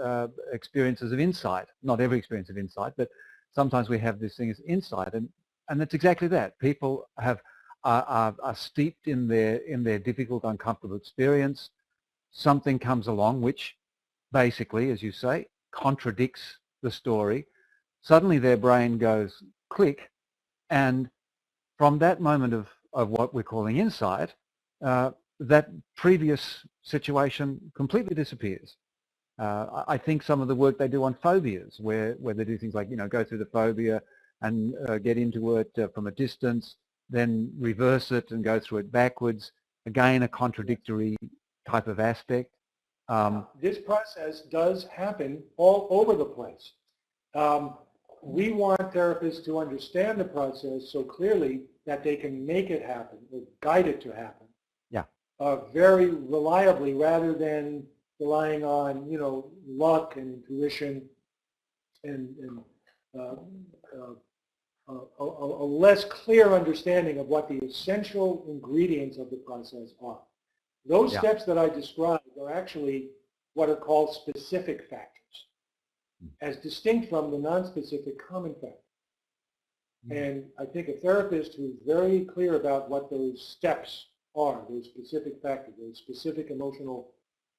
experiences of insight. Not every experience of insight, but sometimes we have this thing as insight, and it's exactly that. People are steeped in their difficult, uncomfortable experience. Something comes along which basically, as you say, contradicts the story. Suddenly their brain goes click, and from that moment of what we're calling insight, that previous situation completely disappears. I think some of the work they do on phobias, where they do things like, go through the phobia and get into it from a distance, then reverse it and go through it backwards. Again, a contradictory type of aspect.
This process does happen all over the place. We want therapists to understand the process so clearly that they can make it happen or guide it to happen.
Yeah.
Very reliably, rather than relying on, luck and intuition and a less clear understanding of what the essential ingredients of the process are. Those steps that I described are actually what are called specific factors, as distinct from the non-specific common factors. And I think a therapist who's very clear about what those steps are, those specific factors, those specific emotional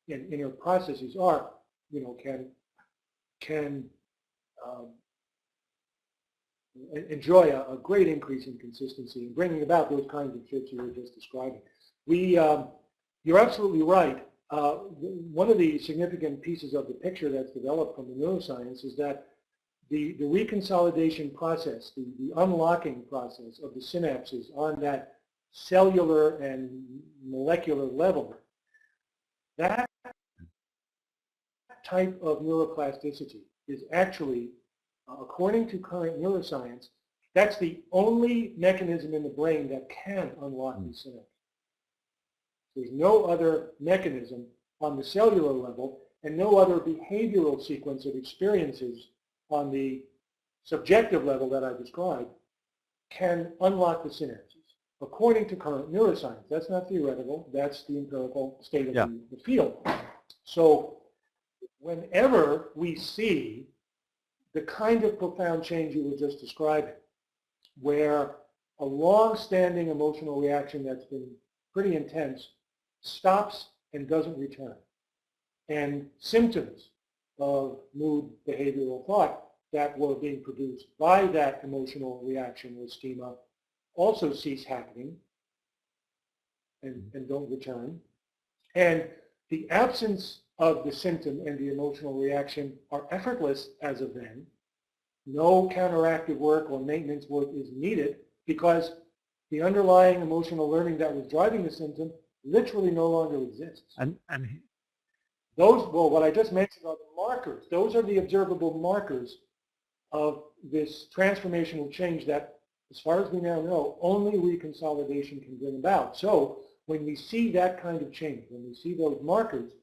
and inner processes are, can enjoy a great increase in consistency in bringing about those kinds of shifts you were just describing. You're absolutely right. One of the significant pieces of the picture that's developed from the neuroscience is that the reconsolidation process, the unlocking process of the synapses on that cellular and molecular level, that type of neuroplasticity is actually, according to current neuroscience, that's the only mechanism in the brain that can unlock these synapses. There's no other mechanism on the cellular level and no other behavioral sequence of experiences on the subjective level that I described can unlock the synapses, according to current neuroscience. That's not theoretical. That's the empirical state of the field. So whenever we see the kind of profound change you were just describing, where a long-standing emotional reaction that's been pretty intense stops and doesn't return, and symptoms of mood, behavioral thought that were being produced by that emotional reaction or schema also cease happening and don't return. And the absence of the symptom and the emotional reaction are effortless as of then. No counteractive work or maintenance work is needed because the underlying emotional learning that was driving the symptom literally no longer exists.
And
those, well, what I just mentioned are the markers. Those are the observable markers of this transformational change that, as far as we now know, only reconsolidation can bring about. So when we see that kind of change, when we see those markers,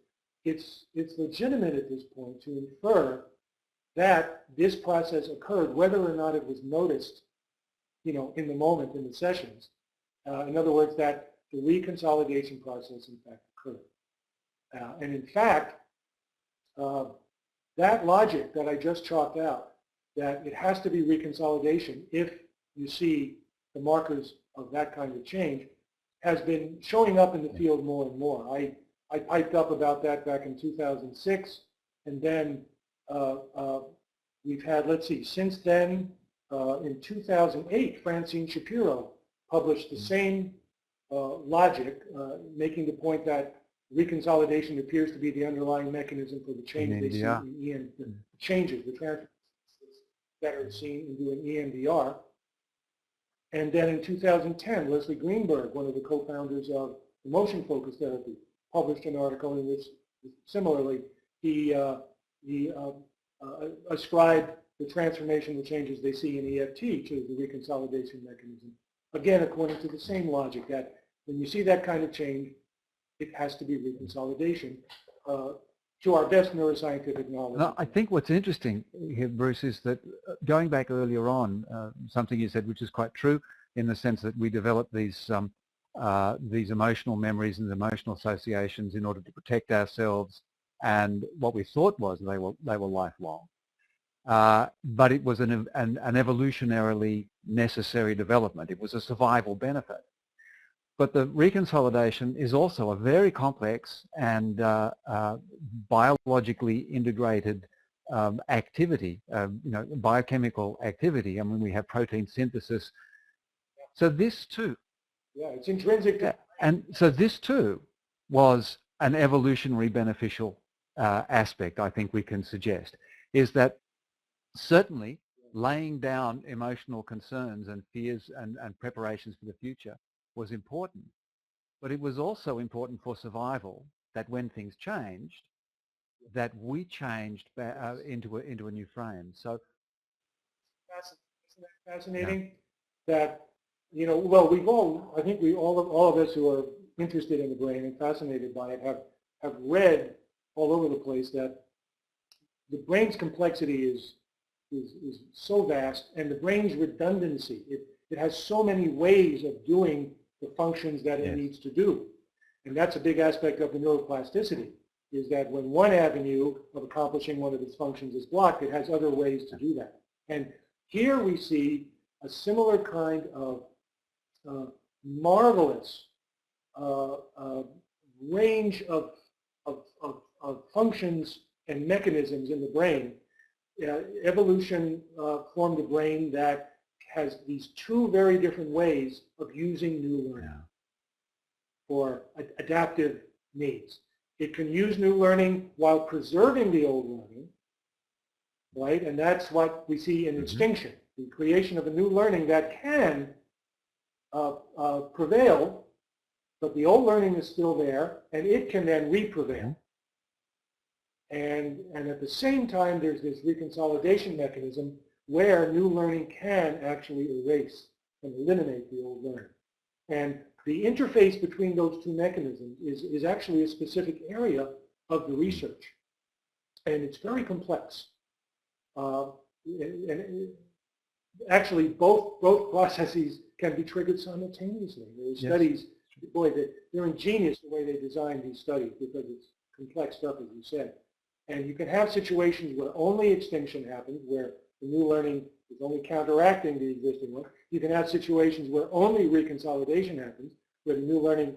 it's legitimate at this point to infer that this process occurred, whether or not it was noticed, in the moment, in the sessions. In other words, that the reconsolidation process, in fact, occurred. And in fact, that logic that I just chalked out, that it has to be reconsolidation if you see the markers of that kind of change, has been showing up in the field more and more. I piped up about that back in 2006, and then we've had, let's see, since then, in 2008, Francine Shapiro published the same logic, making the point that reconsolidation appears to be the underlying mechanism for the change they see in the changes, the transformations that are seen in doing EMDR. And then in 2010, Leslie Greenberg, one of the co-founders of emotion-focused therapy, published an article in which, similarly, he ascribed the transformational changes they see in EFT to the reconsolidation mechanism. Again, according to the same logic that when you see that kind of change, it has to be reconsolidation to our best neuroscientific knowledge.
No, I think what's interesting here, Bruce, is that going back earlier on, something you said which is quite true in the sense that we develop these emotional memories and emotional associations in order to protect ourselves, and what we thought was they were lifelong. But it was an evolutionarily necessary development. It was a survival benefit. But the reconsolidation is also a very complex and biologically integrated activity, biochemical activity. I mean, we have protein synthesis. So this too.
Yeah, it's intrinsic.
And so this too was an evolutionary beneficial aspect, I think we can suggest, is that certainly laying down emotional concerns and fears and preparations for the future was important, but it was also important for survival that when things changed, that we changed into a new frame. So
isn't that fascinating? That, well, I think all of us who are interested in the brain and fascinated by it have read all over the place that the brain's complexity is so vast, and the brain's redundancy. It has so many ways of doing the functions that it needs to do. And that's a big aspect of the neuroplasticity, is that when one avenue of accomplishing one of its functions is blocked, it has other ways to do that. And here we see a similar kind of marvelous range of functions and mechanisms in the brain. Evolution formed a brain that has these two very different ways of using new learning for adaptive needs. It can use new learning while preserving the old learning, right? And that's what we see in extinction, the creation of a new learning that can prevail, but the old learning is still there, and it can then re-prevail. And at the same time, there's this reconsolidation mechanism where new learning can actually erase and eliminate the old learning. And the interface between those two mechanisms is actually a specific area of the research. And it's very complex. And actually, both processes can be triggered simultaneously. There are studies, boy, they're ingenious the way they design these studies because it's complex stuff, as you said. And you can have situations where only extinction happens, where the new learning is only counteracting the existing one. You can have situations where only reconsolidation happens, where the new learning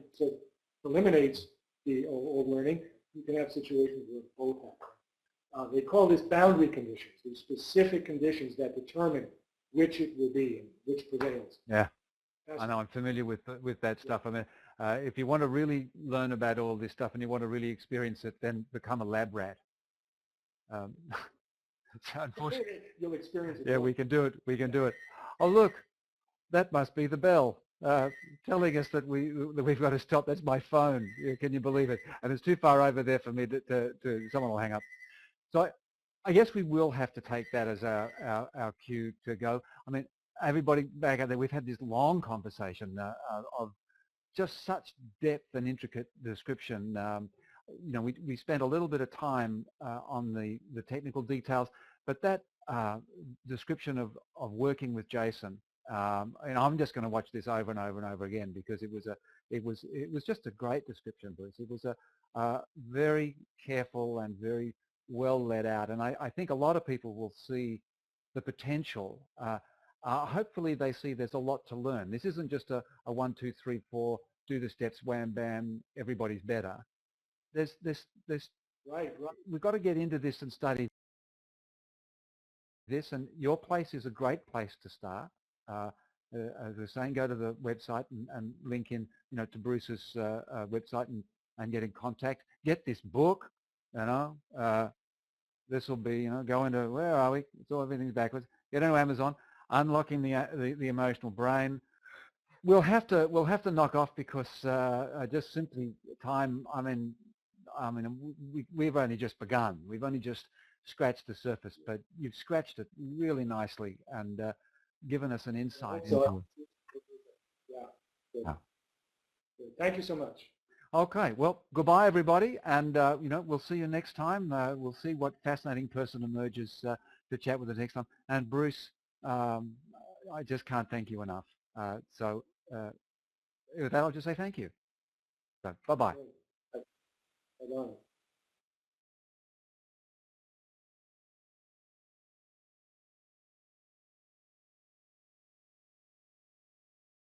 eliminates the old learning. You can have situations where both happen. They call this boundary conditions, these specific conditions that determine which it will be and which prevails.
Yeah, I know, I'm familiar with that stuff. I mean, if you want to really learn about all this stuff and you want to really experience it, then become a lab rat. Unfortunately,
you'll experience it.
Yeah, we can do it. We can do it. Oh, look, that must be the bell telling us that we've got to stop. That's my phone. Can you believe it? And it's too far over there for me to someone will hang up. So I guess we will have to take that as our cue to go. I mean, everybody back out there, we've had this long conversation of just such depth and intricate description. You know, we spent a little bit of time on the technical details, but that description of working with Jason, and I'm just going to watch this over and over and over again because it was just a great description, Bruce. It was a very careful and very well laid out, and I think a lot of people will see the potential. Hopefully they see there's a lot to learn. This isn't just a 1, 2, 3, 4, do the steps, wham, bam, everybody's better. There's
right.
We've got to get into this and study this, and your place is a great place to start. As we're saying, go to the website and link in, you know, to Bruce's website and get in contact. Get this book, you know. This will be, you know, go into, where are we? It's all, everything's backwards. Get into Amazon, Unlocking the Emotional Brain. We'll have to knock off because just simply time. I mean, we've only just begun. We've only just scratched the surface, but you've scratched it really nicely and given us an insight into it.
Yeah. Thank you so much.
Okay, well, goodbye everybody, and you know, we'll see you next time. We'll see what fascinating person emerges to chat with us next time. And Bruce, I just can't thank you enough. So with that, I'll just say thank you. So, bye-bye.
Bye-bye.